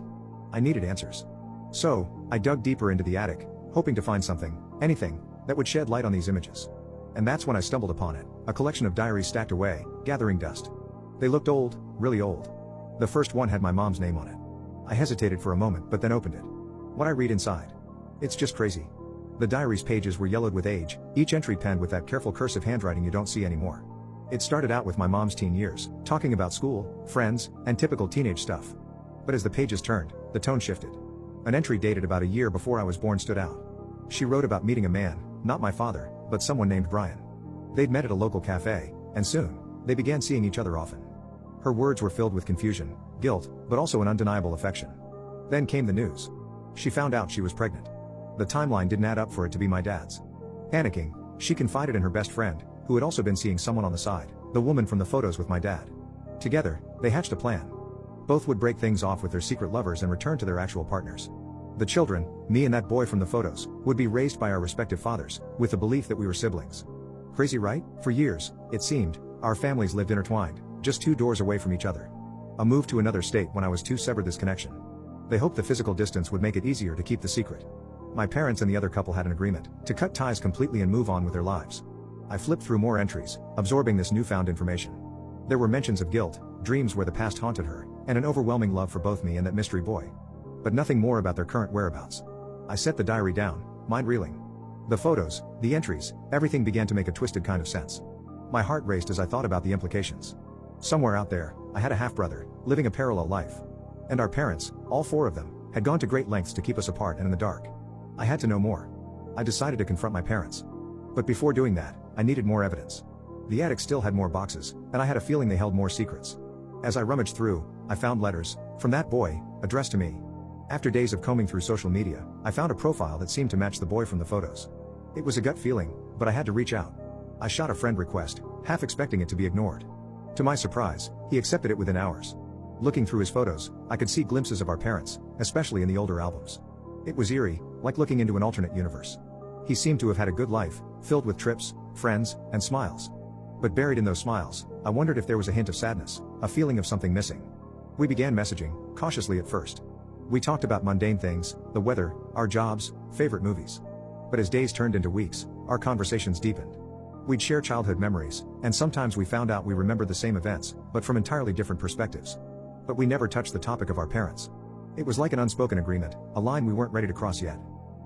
A: I needed answers. So, I dug deeper into the attic, hoping to find something, anything, that would shed light on these images. And that's when I stumbled upon it, a collection of diaries stacked away, gathering dust. They looked old, really old. The first one had my mom's name on it. I hesitated for a moment but then opened it. What I read inside? It's just crazy. The diary's pages were yellowed with age, each entry penned with that careful cursive handwriting you don't see anymore. It started out with my mom's teen years, talking about school, friends, and typical teenage stuff. But as the pages turned, the tone shifted. An entry dated about a year before I was born stood out. She wrote about meeting a man, not my father, but someone named Brian. They'd met at a local cafe, and soon, they began seeing each other often. Her words were filled with confusion, guilt, but also an undeniable affection. Then came the news. She found out she was pregnant. The timeline didn't add up for it to be my dad's. Panicking, she confided in her best friend, who had also been seeing someone on the side, the woman from the photos with my dad. Together, they hatched a plan. Both would break things off with their secret lovers and return to their actual partners. The children, me and that boy from the photos, would be raised by our respective fathers, with the belief that we were siblings. Crazy, right? For years, it seemed, our families lived intertwined, just 2 doors away from each other. A move to another state when I was 2 severed this connection. They hoped the physical distance would make it easier to keep the secret. My parents and the other couple had an agreement to cut ties completely and move on with their lives. I flipped through more entries, absorbing this newfound information. There were mentions of guilt, dreams where the past haunted her, and an overwhelming love for both me and that mystery boy. But nothing more about their current whereabouts. I set the diary down, mind reeling. The photos, the entries, everything began to make a twisted kind of sense. My heart raced as I thought about the implications. Somewhere out there, I had a half-brother, living a parallel life. And our parents, all 4 of them, had gone to great lengths to keep us apart and in the dark. I had to know more. I decided to confront my parents. But before doing that, I needed more evidence. The attic still had more boxes, and I had a feeling they held more secrets. As I rummaged through, I found letters, from that boy, addressed to me. After days of combing through social media, I found a profile that seemed to match the boy from the photos. It was a gut feeling, but I had to reach out. I shot a friend request, half expecting it to be ignored. To my surprise, he accepted it within hours. Looking through his photos, I could see glimpses of our parents, especially in the older albums. It was eerie, like looking into an alternate universe. He seemed to have had a good life, filled with trips, friends, and smiles. But buried in those smiles, I wondered if there was a hint of sadness, a feeling of something missing. We began messaging, cautiously at first. We talked about mundane things, the weather, our jobs, favorite movies. But as days turned into weeks, our conversations deepened. We'd share childhood memories, and sometimes we found out we remembered the same events, but from entirely different perspectives. But we never touched the topic of our parents. It was like an unspoken agreement, a line we weren't ready to cross yet.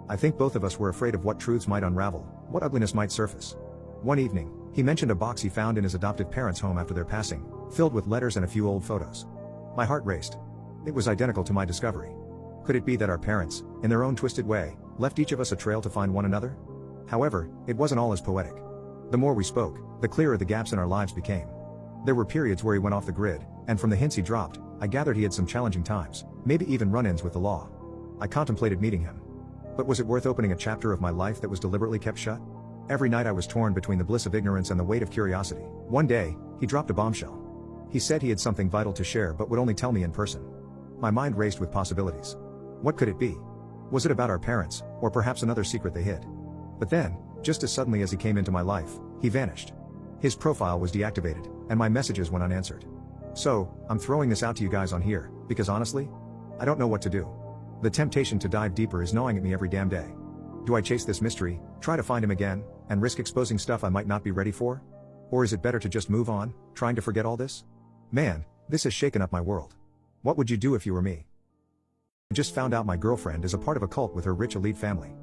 A: I think both of us were afraid of what truths might unravel, what ugliness might surface. One evening, he mentioned a box he found in his adoptive parents' home after their passing, filled with letters and a few old photos. My heart raced. It was identical to my discovery. Could it be that our parents, in their own twisted way, left each of us a trail to find one another? However, it wasn't all as poetic. The more we spoke, the clearer the gaps in our lives became. There were periods where he went off the grid, and from the hints he dropped, I gathered he had some challenging times, maybe even run-ins with the law. I contemplated meeting him. But was it worth opening a chapter of my life that was deliberately kept shut? Every night I was torn between the bliss of ignorance and the weight of curiosity. One day, he dropped a bombshell. He said he had something vital to share but would only tell me in person. My mind raced with possibilities. What could it be? Was it about our parents, or perhaps another secret they hid? But then, just as suddenly as he came into my life, he vanished. His profile was deactivated, and my messages went unanswered. So, I'm throwing this out to you guys on here, because honestly, I don't know what to do. The temptation to dive deeper is gnawing at me every damn day. Do I chase this mystery, try to find him again, and risk exposing stuff I might not be ready for? Or is it better to just move on, trying to forget all this? Man, this has shaken up my world. What would you do if you were me? I just found out my girlfriend is a part of a cult with her rich elite family.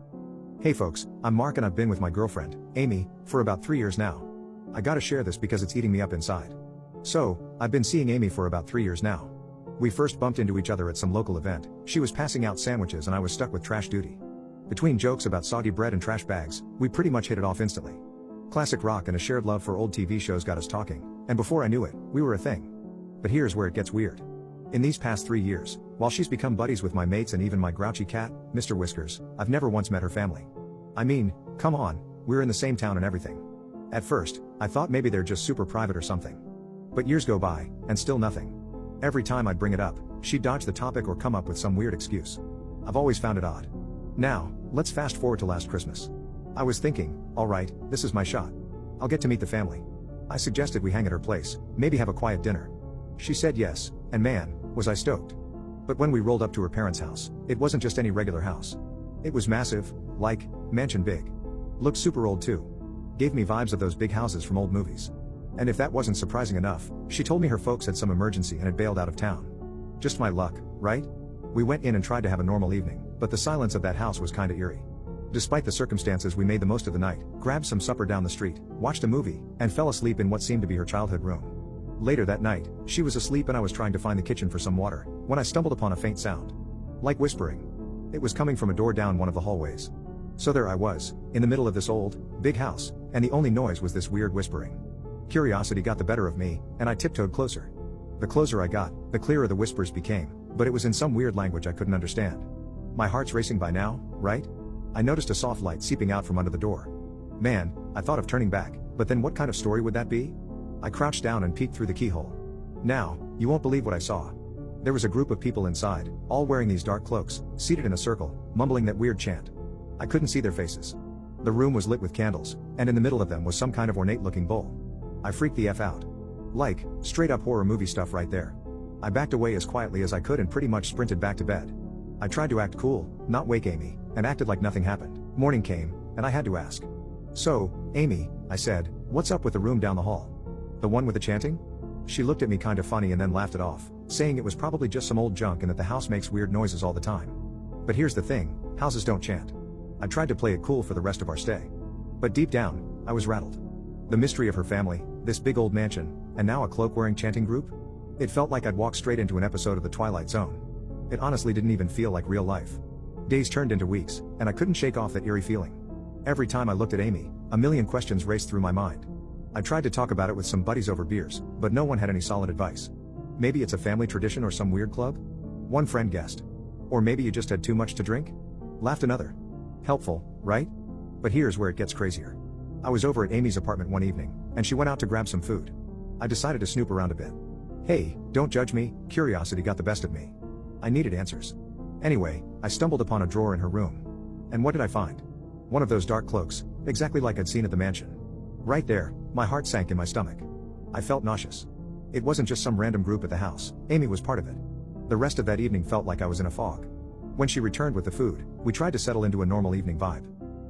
A: Hey folks, I'm Mark and I've been with my girlfriend, Amy, for about 3 years now. I gotta share this because it's eating me up inside. So, I've been seeing Amy for about 3 years now. We first bumped into each other at some local event. She was passing out sandwiches and I was stuck with trash duty. Between jokes about soggy bread and trash bags, we pretty much hit it off instantly. Classic rock and a shared love for old TV shows got us talking, and before I knew it, we were a thing. But here's where it gets weird. In these past 3 years, while she's become buddies with my mates and even my grouchy cat, Mr. Whiskers, I've never once met her family. I mean, come on, we're in the same town and everything. At first, I thought maybe they're just super private or something. But years go by, and still nothing. Every time I'd bring it up, she'd dodge the topic or come up with some weird excuse. I've always found it odd. Now, let's fast forward to last Christmas. I was thinking, alright, this is my shot. I'll get to meet the family. I suggested we hang at her place, maybe have a quiet dinner. She said yes, and man, was I stoked. But when we rolled up to her parents' house, it wasn't just any regular house. It was massive, like, mansion big. Looked super old too. Gave me vibes of those big houses from old movies. And if that wasn't surprising enough, she told me her folks had some emergency and had bailed out of town. Just my luck, right? We went in and tried to have a normal evening, but the silence of that house was kinda eerie. Despite the circumstances, we made the most of the night, grabbed some supper down the street, watched a movie, and fell asleep in what seemed to be her childhood room. Later that night, she was asleep and I was trying to find the kitchen for some water, when I stumbled upon a faint sound. Like whispering. It was coming from a door down one of the hallways. So there I was, in the middle of this old, big house, and the only noise was this weird whispering. Curiosity got the better of me, and I tiptoed closer. The closer I got, the clearer the whispers became, but it was in some weird language I couldn't understand. My heart's racing by now, right? I noticed a soft light seeping out from under the door. Man, I thought of turning back, but then what kind of story would that be? I crouched down and peeked through the keyhole. Now, you won't believe what I saw. There was a group of people inside, all wearing these dark cloaks, seated in a circle, mumbling that weird chant. I couldn't see their faces. The room was lit with candles, and in the middle of them was some kind of ornate-looking bowl. I freaked the F out. Like, straight up horror movie stuff right there. I backed away as quietly as I could and pretty much sprinted back to bed. I tried to act cool, not wake Amy, and acted like nothing happened. Morning came, and I had to ask. So, Amy, I said, what's up with the room down the hall? The one with the chanting? She looked at me kinda funny and then laughed it off, saying it was probably just some old junk and that the house makes weird noises all the time. But here's the thing, houses don't chant. I tried to play it cool for the rest of our stay. But deep down, I was rattled. The mystery of her family, this big old mansion, and now a cloak-wearing chanting group? It felt like I'd walked straight into an episode of The Twilight Zone. It honestly didn't even feel like real life. Days turned into weeks, and I couldn't shake off that eerie feeling. Every time I looked at Amy, a million questions raced through my mind. I tried to talk about it with some buddies over beers, but no one had any solid advice. Maybe it's a family tradition or some weird club? One friend guessed. Or maybe you just had too much to drink? Laughed another. Helpful, right? But here's where it gets crazier. I was over at Amy's apartment one evening, and she went out to grab some food. I decided to snoop around a bit. Hey, don't judge me, curiosity got the best of me. I needed answers. Anyway, I stumbled upon a drawer in her room. And what did I find? One of those dark cloaks, exactly like I'd seen at the mansion. Right there, my heart sank in my stomach. I felt nauseous. It wasn't just some random group at the house, Amy was part of it. The rest of that evening felt like I was in a fog. When she returned with the food, we tried to settle into a normal evening vibe.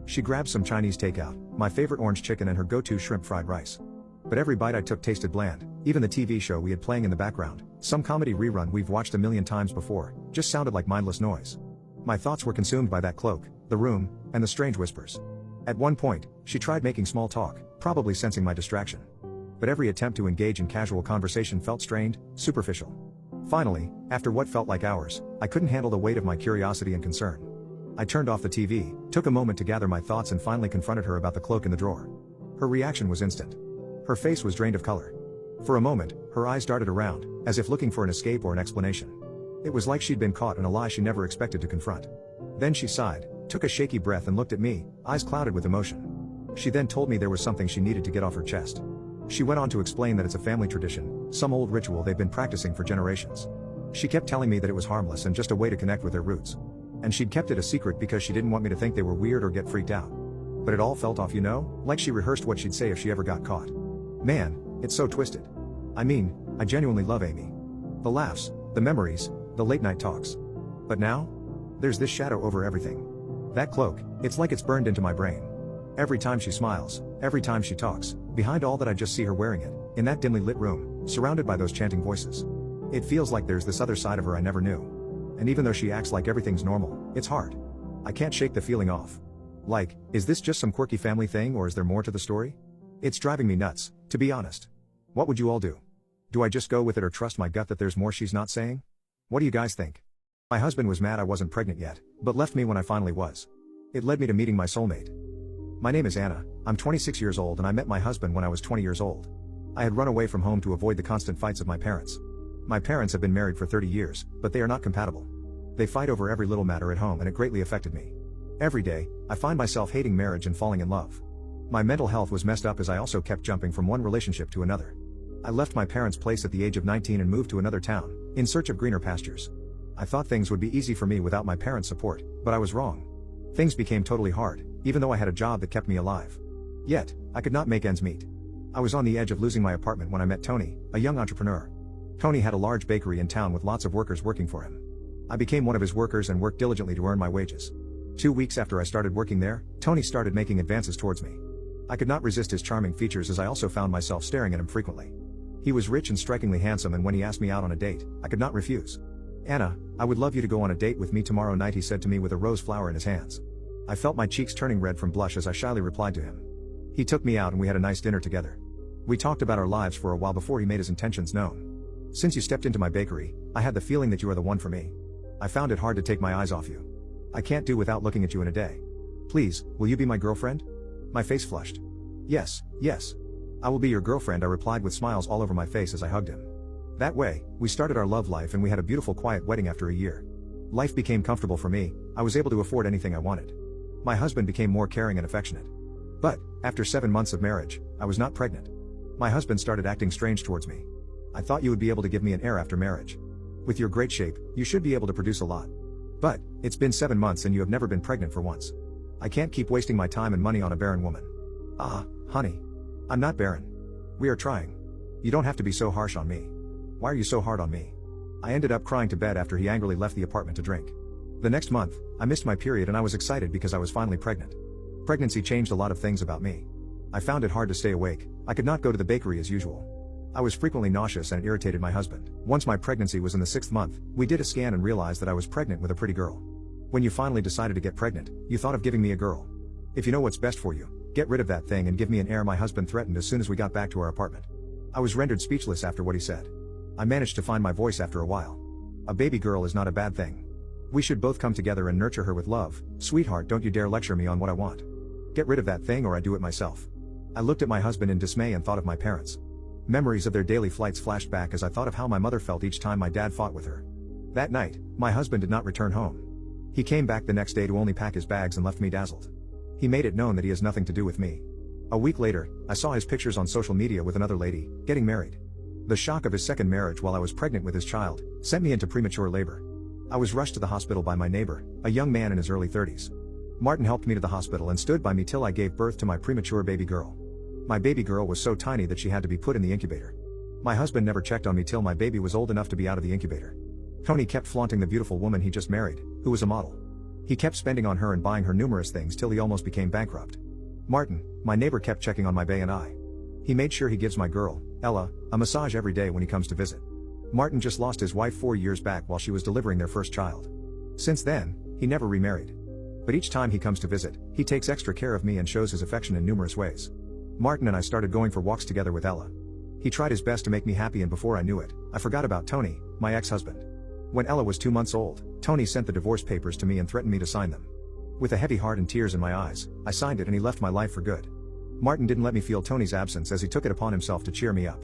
A: She grabbed some Chinese takeout, my favorite orange chicken and her go-to shrimp fried rice. But every bite I took tasted bland. Even the TV show we had playing in the background, some comedy rerun we've watched a million times before, just sounded like mindless noise. My thoughts were consumed by that cloak, the room, and the strange whispers. At one point, she tried making small talk, probably sensing my distraction. But every attempt to engage in casual conversation felt strained, superficial. Finally, after what felt like hours, I couldn't handle the weight of my curiosity and concern. I turned off the TV, took a moment to gather my thoughts and finally confronted her about the cloak in the drawer. Her reaction was instant. Her face was drained of color. For a moment, her eyes darted around, as if looking for an escape or an explanation. It was like she'd been caught in a lie she never expected to confront. Then she sighed, took a shaky breath and looked at me, eyes clouded with emotion. She then told me there was something she needed to get off her chest. She went on to explain that it's a family tradition, some old ritual they've been practicing for generations. She kept telling me that it was harmless and just a way to connect with their roots. And she'd kept it a secret because she didn't want me to think they were weird or get freaked out. But it all felt off, like she rehearsed what she'd say if she ever got caught. Man, it's so twisted. I mean, I genuinely love Amy. The laughs, the memories, the late night talks. But now? There's this shadow over everything. That cloak, it's like it's burned into my brain. Every time she smiles, every time she talks, behind all that I just see her wearing it, in that dimly lit room, surrounded by those chanting voices. It feels like there's this other side of her I never knew. And even though she acts like everything's normal, it's hard. I can't shake the feeling off. Like, is this just some quirky family thing or is there more to the story? It's driving me nuts, to be honest. What would you all do? Do I just go with it or trust my gut that there's more she's not saying? What do you guys think? My husband was mad I wasn't pregnant yet, but left me when I finally was. It led me to meeting my soulmate. My name is Anna, I'm 26 years old and I met my husband when I was 20 years old. I had run away from home to avoid the constant fights of my parents. My parents have been married for 30 years, but they are not compatible. They fight over every little matter at home and it greatly affected me. Every day, I find myself hating marriage and falling in love. My mental health was messed up as I also kept jumping from one relationship to another. I left my parents' place at the age of 19 and moved to another town, in search of greener pastures. I thought things would be easy for me without my parents' support, but I was wrong. Things became totally hard, even though I had a job that kept me alive. Yet, I could not make ends meet. I was on the edge of losing my apartment when I met Tony, a young entrepreneur. Tony had a large bakery in town with lots of workers working for him. I became one of his workers and worked diligently to earn my wages. 2 weeks after I started working there, Tony started making advances towards me. I could not resist his charming features as I also found myself staring at him frequently. He was rich and strikingly handsome and when he asked me out on a date, I could not refuse. "Anna, I would love you to go on a date with me tomorrow night," he said to me with a rose flower in his hands. I felt my cheeks turning red from blush as I shyly replied to him. He took me out and we had a nice dinner together. We talked about our lives for a while before he made his intentions known. "Since you stepped into my bakery, I had the feeling that you are the one for me. I found it hard to take my eyes off you. I can't do without looking at you in a day. Please, will you be my girlfriend?" My face flushed. Yes. I will be your girlfriend," I replied with smiles all over my face as I hugged him. That way, we started our love life and we had a beautiful quiet wedding after a year. Life became comfortable for me, I was able to afford anything I wanted. My husband became more caring and affectionate. But, after 7 months of marriage, I was not pregnant. My husband started acting strange towards me. "I thought you would be able to give me an heir after marriage. With your great shape, you should be able to produce a lot. But, it's been 7 months and you have never been pregnant for once. I can't keep wasting my time and money on a barren woman." "Ah, honey. I'm not barren. We are trying. You don't have to be so harsh on me. Why are you so hard on me?" I ended up crying to bed after he angrily left the apartment to drink. The next month, I missed my period and I was excited because I was finally pregnant. Pregnancy changed a lot of things about me. I found it hard to stay awake, I could not go to the bakery as usual. I was frequently nauseous and it irritated my husband. Once my pregnancy was in the 6th month, we did a scan and realized that I was pregnant with a pretty girl. When you finally decided to get pregnant, you thought of giving me a girl. "If you know what's best for you, get rid of that thing and give me an heir," my husband threatened as soon as we got back to our apartment. I was rendered speechless after what he said. I managed to find my voice after a while. "A baby girl is not a bad thing. We should both come together and nurture her with love. Sweetheart, don't you dare lecture me on what I want. Get rid of that thing or I do it myself." I looked at my husband in dismay and thought of my parents. Memories of their daily flights flashed back as I thought of how my mother felt each time my dad fought with her. That night, my husband did not return home. He came back the next day to only pack his bags and left me dazzled. He made it known that he has nothing to do with me. A week later, I saw his pictures on social media with another lady, getting married. The shock of his second marriage while I was pregnant with his child, sent me into premature labor. I was rushed to the hospital by my neighbor, a young man in his early 30s. Martin helped me to the hospital and stood by me till I gave birth to my premature baby girl. My baby girl was so tiny that she had to be put in the incubator. My husband never checked on me till my baby was old enough to be out of the incubator. Tony kept flaunting the beautiful woman he just married, who was a model. He kept spending on her and buying her numerous things till he almost became bankrupt. Martin, my neighbor, kept checking on my bae and I. He made sure he gives my girl, Ella, a massage every day when he comes to visit. Martin just lost his wife 4 years back while she was delivering their first child. Since then, he never remarried. But each time he comes to visit, he takes extra care of me and shows his affection in numerous ways. Martin and I started going for walks together with Ella. He tried his best to make me happy, and before I knew it, I forgot about Tony, my ex-husband. When Ella was 2 months old, Tony sent the divorce papers to me and threatened me to sign them. With a heavy heart and tears in my eyes, I signed it and he left my life for good. Martin didn't let me feel Tony's absence as he took it upon himself to cheer me up.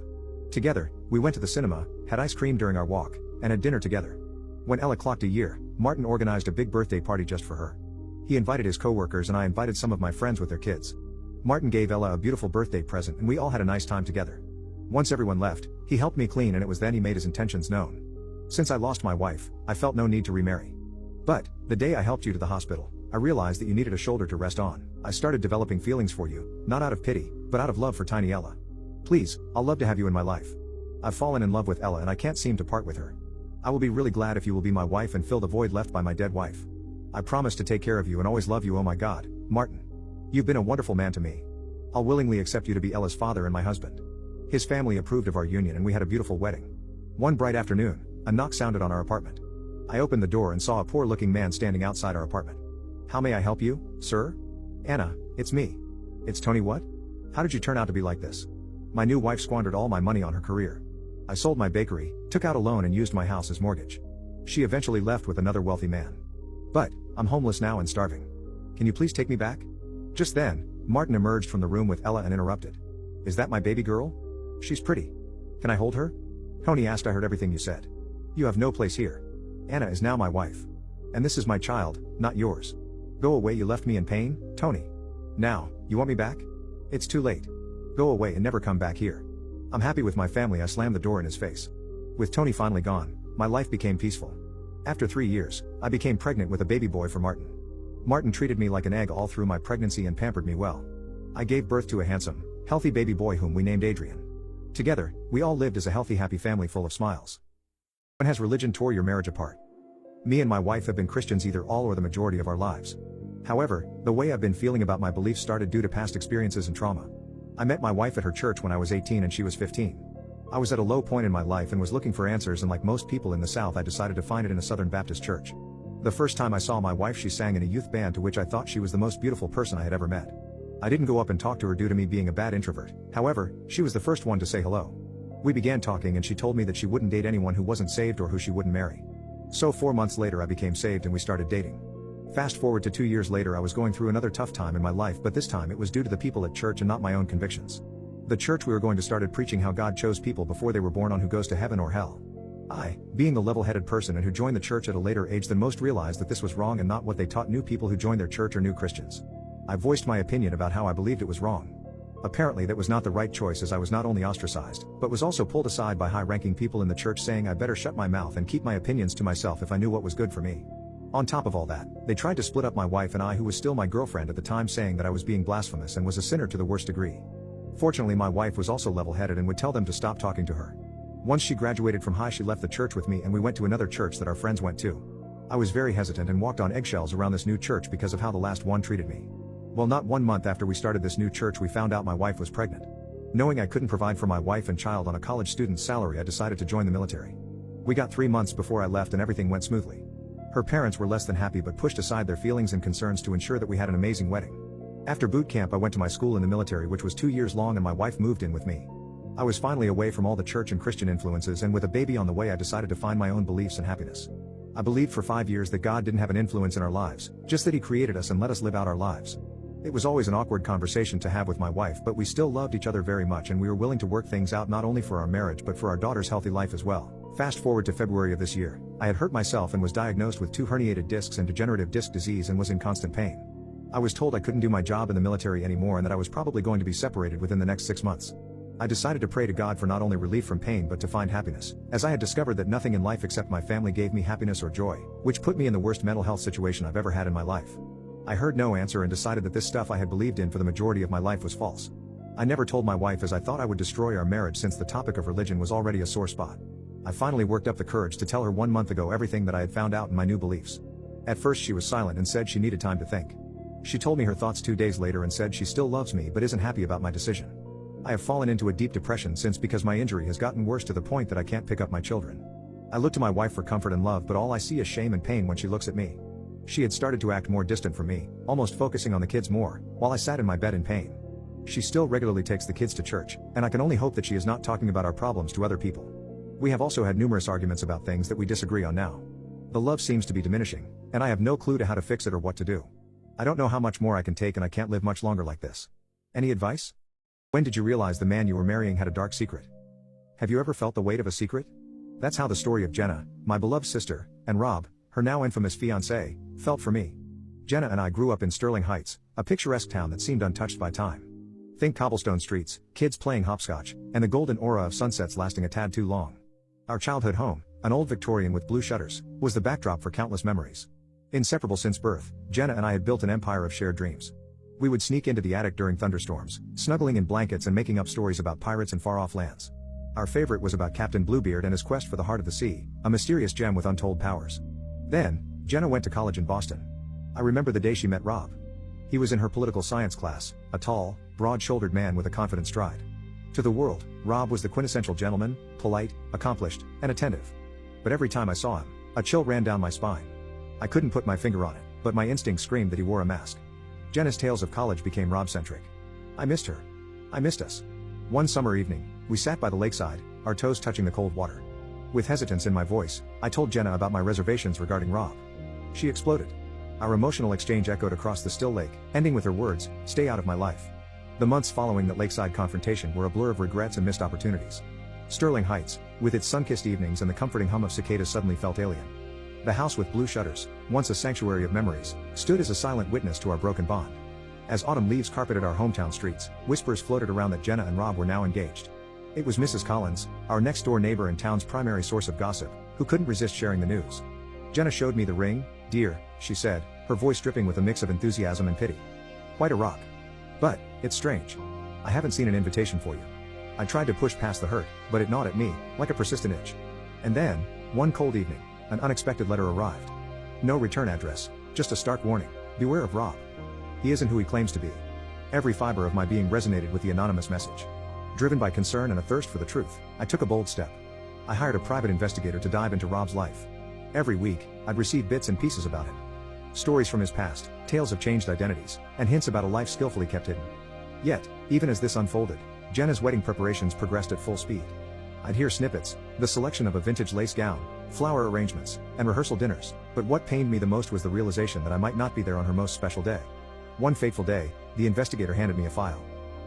A: Together, we went to the cinema, had ice cream during our walk, and had dinner together. When Ella clocked a year, Martin organized a big birthday party just for her. He invited his co-workers and I invited some of my friends with their kids. Martin gave Ella a beautiful birthday present and we all had a nice time together. Once everyone left, he helped me clean, and it was then he made his intentions known. Since I lost my wife, I felt no need to remarry. But, the day I helped you to the hospital, I realized that you needed a shoulder to rest on. I started developing feelings for you, not out of pity, but out of love for tiny Ella. Please, I'll love to have you in my life. I've fallen in love with Ella and I can't seem to part with her. I will be really glad if you will be my wife and fill the void left by my dead wife. I promise to take care of you and always love you, oh my God, Martin. You've been a wonderful man to me. I'll willingly accept you to be Ella's father and my husband. His family approved of our union and we had a beautiful wedding. One bright afternoon, a knock sounded on our apartment. I opened the door and saw a poor-looking man standing outside our apartment. How may I help you, sir? Anna, it's me. It's Tony. What? How did you turn out to be like this? My new wife squandered all my money on her career. I sold my bakery, took out a loan and used my house as mortgage. She eventually left with another wealthy man. But, I'm homeless now and starving. Can you please take me back? Just then, Martin emerged from the room with Ella and interrupted. Is that my baby girl? She's pretty. Can I hold her? Tony asked. I heard everything you said. You have no place here. Anna is now my wife. And this is my child, not yours. Go away, you left me in pain, Tony. Now, you want me back? It's too late. Go away and never come back here. I'm happy with my family. I slammed the door in his face. With Tony finally gone, my life became peaceful. After 3 years, I became pregnant with a baby boy for Martin. Martin treated me like an egg all through my pregnancy and pampered me well. I gave birth to a handsome, healthy baby boy whom we named Adrian. Together, we all lived as a healthy, happy family full of smiles. When has religion tore your marriage apart? Me and my wife have been Christians either all or the majority of our lives. However, the way I've been feeling about my beliefs started due to past experiences and trauma. I met my wife at her church when I was 18 and she was 15. I was at a low point in my life and was looking for answers, and like most people in the South, I decided to find it in a Southern Baptist church. The first time I saw my wife, she sang in a youth band to which I thought she was the most beautiful person I had ever met. I didn't go up and talk to her due to me being a bad introvert. However, she was the first one to say hello. We began talking and she told me that she wouldn't date anyone who wasn't saved or who she wouldn't marry. So 4 months later I became saved and we started dating. Fast forward to 2 years later, I was going through another tough time in my life, but this time it was due to the people at church and not my own convictions. The church we were going to started preaching how God chose people before they were born on who goes to heaven or hell. I, being the level-headed person and who joined the church at a later age than most, realized that this was wrong and not what they taught new people who joined their church or new Christians. I voiced my opinion about how I believed it was wrong. Apparently that was not the right choice, as I was not only ostracized, but was also pulled aside by high-ranking people in the church saying I better shut my mouth and keep my opinions to myself if I knew what was good for me. On top of all that, they tried to split up my wife and I, who was still my girlfriend at the time, saying that I was being blasphemous and was a sinner to the worst degree. Fortunately, my wife was also level-headed and would tell them to stop talking to her. Once she graduated from high, she left the church with me and we went to another church that our friends went to. I was very hesitant and walked on eggshells around this new church because of how the last one treated me. Well, not 1 month after we started this new church, we found out my wife was pregnant. Knowing I couldn't provide for my wife and child on a college student's salary, I decided to join the military. We got 3 months before I left and everything went smoothly. Her parents were less than happy but pushed aside their feelings and concerns to ensure that we had an amazing wedding. After boot camp, I went to my school in the military, which was 2 years long, and my wife moved in with me. I was finally away from all the church and Christian influences, and with a baby on the way, I decided to find my own beliefs and happiness. I believed for 5 years that God didn't have an influence in our lives, just that He created us and let us live out our lives. It was always an awkward conversation to have with my wife, but we still loved each other very much and we were willing to work things out, not only for our marriage but for our daughter's healthy life as well. Fast forward to February of this year, I had hurt myself and was diagnosed with 2 herniated discs and degenerative disc disease and was in constant pain. I was told I couldn't do my job in the military anymore and that I was probably going to be separated within the next 6 months. I decided to pray to God for not only relief from pain but to find happiness, as I had discovered that nothing in life except my family gave me happiness or joy, which put me in the worst mental health situation I've ever had in my life. I heard no answer and decided that this stuff I had believed in for the majority of my life was false. I never told my wife as I thought I would destroy our marriage since the topic of religion was already a sore spot. I finally worked up the courage to tell her 1 month ago everything that I had found out in my new beliefs. At first she was silent and said she needed time to think. She told me her thoughts 2 days later and said she still loves me but isn't happy about my decision. I have fallen into a deep depression since because my injury has gotten worse to the point that I can't pick up my children. I look to my wife for comfort and love but all I see is shame and pain when she looks at me. She had started to act more distant from me, almost focusing on the kids more, while I sat in my bed in pain. She still regularly takes the kids to church, and I can only hope that she is not talking about our problems to other people. We have also had numerous arguments about things that we disagree on now. The love seems to be diminishing, and I have no clue to how to fix it or what to do. I don't know how much more I can take and I can't live much longer like this. Any advice? When did you realize the man you were marrying had a dark secret? Have you ever felt the weight of a secret? That's how the story of Jenna, my beloved sister, and Rob, her now infamous fiancé, felt for me. Jenna and I grew up in Sterling Heights, a picturesque town that seemed untouched by time. Think cobblestone streets, kids playing hopscotch, and the golden aura of sunsets lasting a tad too long. Our childhood home, an old Victorian with blue shutters, was the backdrop for countless memories. Inseparable since birth, Jenna and I had built an empire of shared dreams. We would sneak into the attic during thunderstorms, snuggling in blankets and making up stories about pirates and far-off lands. Our favorite was about Captain Bluebeard and his quest for the heart of the sea, a mysterious gem with untold powers. Then, Jenna went to college in Boston. I remember the day she met Rob. He was in her political science class, a tall, broad-shouldered man with a confident stride. To the world, Rob was the quintessential gentleman, polite, accomplished, and attentive. But every time I saw him, a chill ran down my spine. I couldn't put my finger on it, but my instinct screamed that he wore a mask. Jenna's tales of college became Rob-centric. I missed her. I missed us. One summer evening, we sat by the lakeside, our toes touching the cold water. With hesitance in my voice, I told Jenna about my reservations regarding Rob. She exploded. Our emotional exchange echoed across the still lake, ending with her words, "Stay out of my life." The months following that lakeside confrontation were a blur of regrets and missed opportunities. Sterling Heights, with its sun-kissed evenings and the comforting hum of cicadas suddenly felt alien. The house with blue shutters, once a sanctuary of memories, stood as a silent witness to our broken bond. As autumn leaves carpeted our hometown streets, whispers floated around that Jenna and Rob were now engaged. It was Mrs. Collins, our next-door neighbor and town's primary source of gossip, who couldn't resist sharing the news. Jenna showed me the ring. "Dear," she said, her voice dripping with a mix of enthusiasm and pity. "Quite a rock. But, it's strange. I haven't seen an invitation for you." I tried to push past the hurt, but it gnawed at me, like a persistent itch. And then, one cold evening, an unexpected letter arrived. No return address, just a stark warning: beware of Rob. He isn't who he claims to be. Every fiber of my being resonated with the anonymous message. Driven by concern and a thirst for the truth, I took a bold step. I hired a private investigator to dive into Rob's life. Every week, I'd receive bits and pieces about him. Stories from his past, tales of changed identities, and hints about a life skillfully kept hidden. Yet, even as this unfolded, Jenna's wedding preparations progressed at full speed. I'd hear snippets, the selection of a vintage lace gown, flower arrangements, and rehearsal dinners, but what pained me the most was the realization that I might not be there on her most special day. One fateful day, the investigator handed me a file.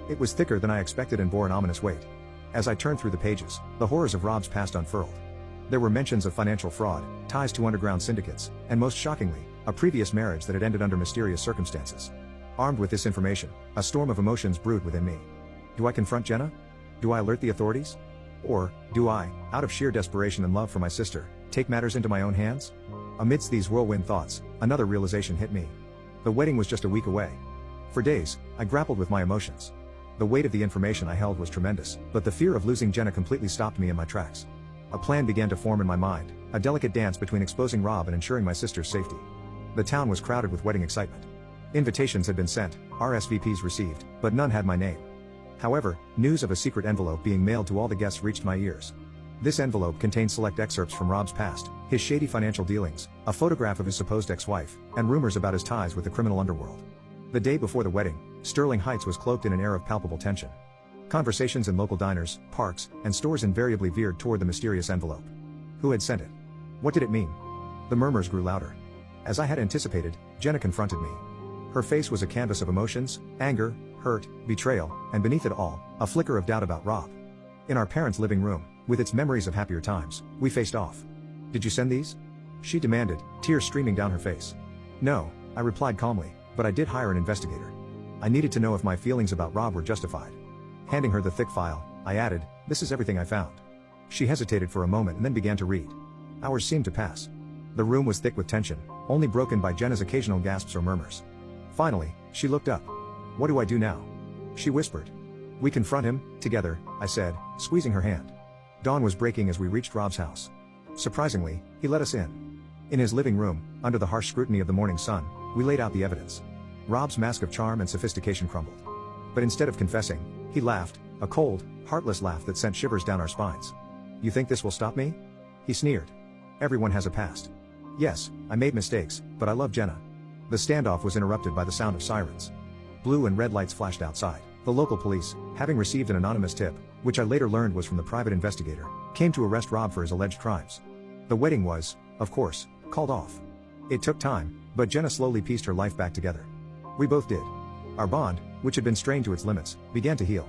A: It was thicker than I expected and bore an ominous weight. As I turned through the pages, the horrors of Rob's past unfurled. There were mentions of financial fraud, ties to underground syndicates, and most shockingly, a previous marriage that had ended under mysterious circumstances. Armed with this information, a storm of emotions brewed within me. Do I confront Jenna? Do I alert the authorities? Or, do I, out of sheer desperation and love for my sister, take matters into my own hands? Amidst these whirlwind thoughts, another realization hit me. The wedding was just a week away. For days, I grappled with my emotions. The weight of the information I held was tremendous, but the fear of losing Jenna completely stopped me in my tracks. A plan began to form in my mind, a delicate dance between exposing Rob and ensuring my sister's safety. The town was crowded with wedding excitement. Invitations had been sent, RSVPs received, but none had my name. However, news of a secret envelope being mailed to all the guests reached my ears. This envelope contained select excerpts from Rob's past, his shady financial dealings, a photograph of his supposed ex-wife, and rumors about his ties with the criminal underworld. The day before the wedding, Sterling Heights was cloaked in an air of palpable tension. Conversations in local diners, parks, and stores invariably veered toward the mysterious envelope. Who had sent it? What did it mean? The murmurs grew louder. As I had anticipated, Jenna confronted me. Her face was a canvas of emotions, anger, hurt, betrayal, and beneath it all, a flicker of doubt about Rob. In our parents' living room, with its memories of happier times, we faced off. "Did you send these?" she demanded, tears streaming down her face. "No," I replied calmly, "but I did hire an investigator. I needed to know if my feelings about Rob were justified." Handing her the thick file, I added, "This is everything I found." She hesitated for a moment and then began to read. Hours seemed to pass. The room was thick with tension, only broken by Jenna's occasional gasps or murmurs. Finally, she looked up. "What do I do now?" she whispered. We confront him, together, I said, squeezing her hand. Dawn was breaking as we reached Rob's house. Surprisingly, he let us in. In his living room, under the harsh scrutiny of the morning sun, we laid out the evidence. Rob's mask of charm and sophistication crumbled. But instead of confessing, he laughed, a cold, heartless laugh that sent shivers down our spines. You think this will stop me? He sneered. Everyone has a past. Yes, I made mistakes, but I love Jenna. The standoff was interrupted by the sound of sirens. Blue and red lights flashed outside. The local police, having received an anonymous tip, which I later learned was from the private investigator, came to arrest Rob for his alleged crimes. The wedding was, of course, called off. It took time, but Jenna slowly pieced her life back together. We both did. Our bond, which had been strained to its limits, began to heal.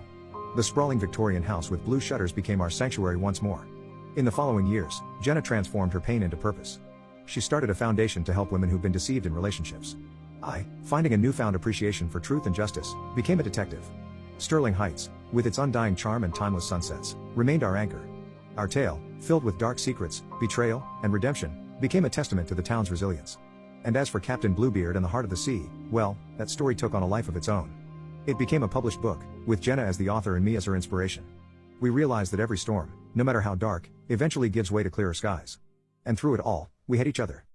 A: The sprawling Victorian house with blue shutters became our sanctuary once more. In the following years, Jenna transformed her pain into purpose. She started a foundation to help women who've been deceived in relationships. I, finding a newfound appreciation for truth and justice, became a detective. Sterling Heights, with its undying charm and timeless sunsets, remained our anchor. Our tale, filled with dark secrets, betrayal, and redemption, became a testament to the town's resilience. And as for Captain Bluebeard and the Heart of the Sea, well, that story took on a life of its own. It became a published book, with Jenna as the author and me as her inspiration. We realized that every storm, no matter how dark, eventually gives way to clearer skies. And through it all, we had each other.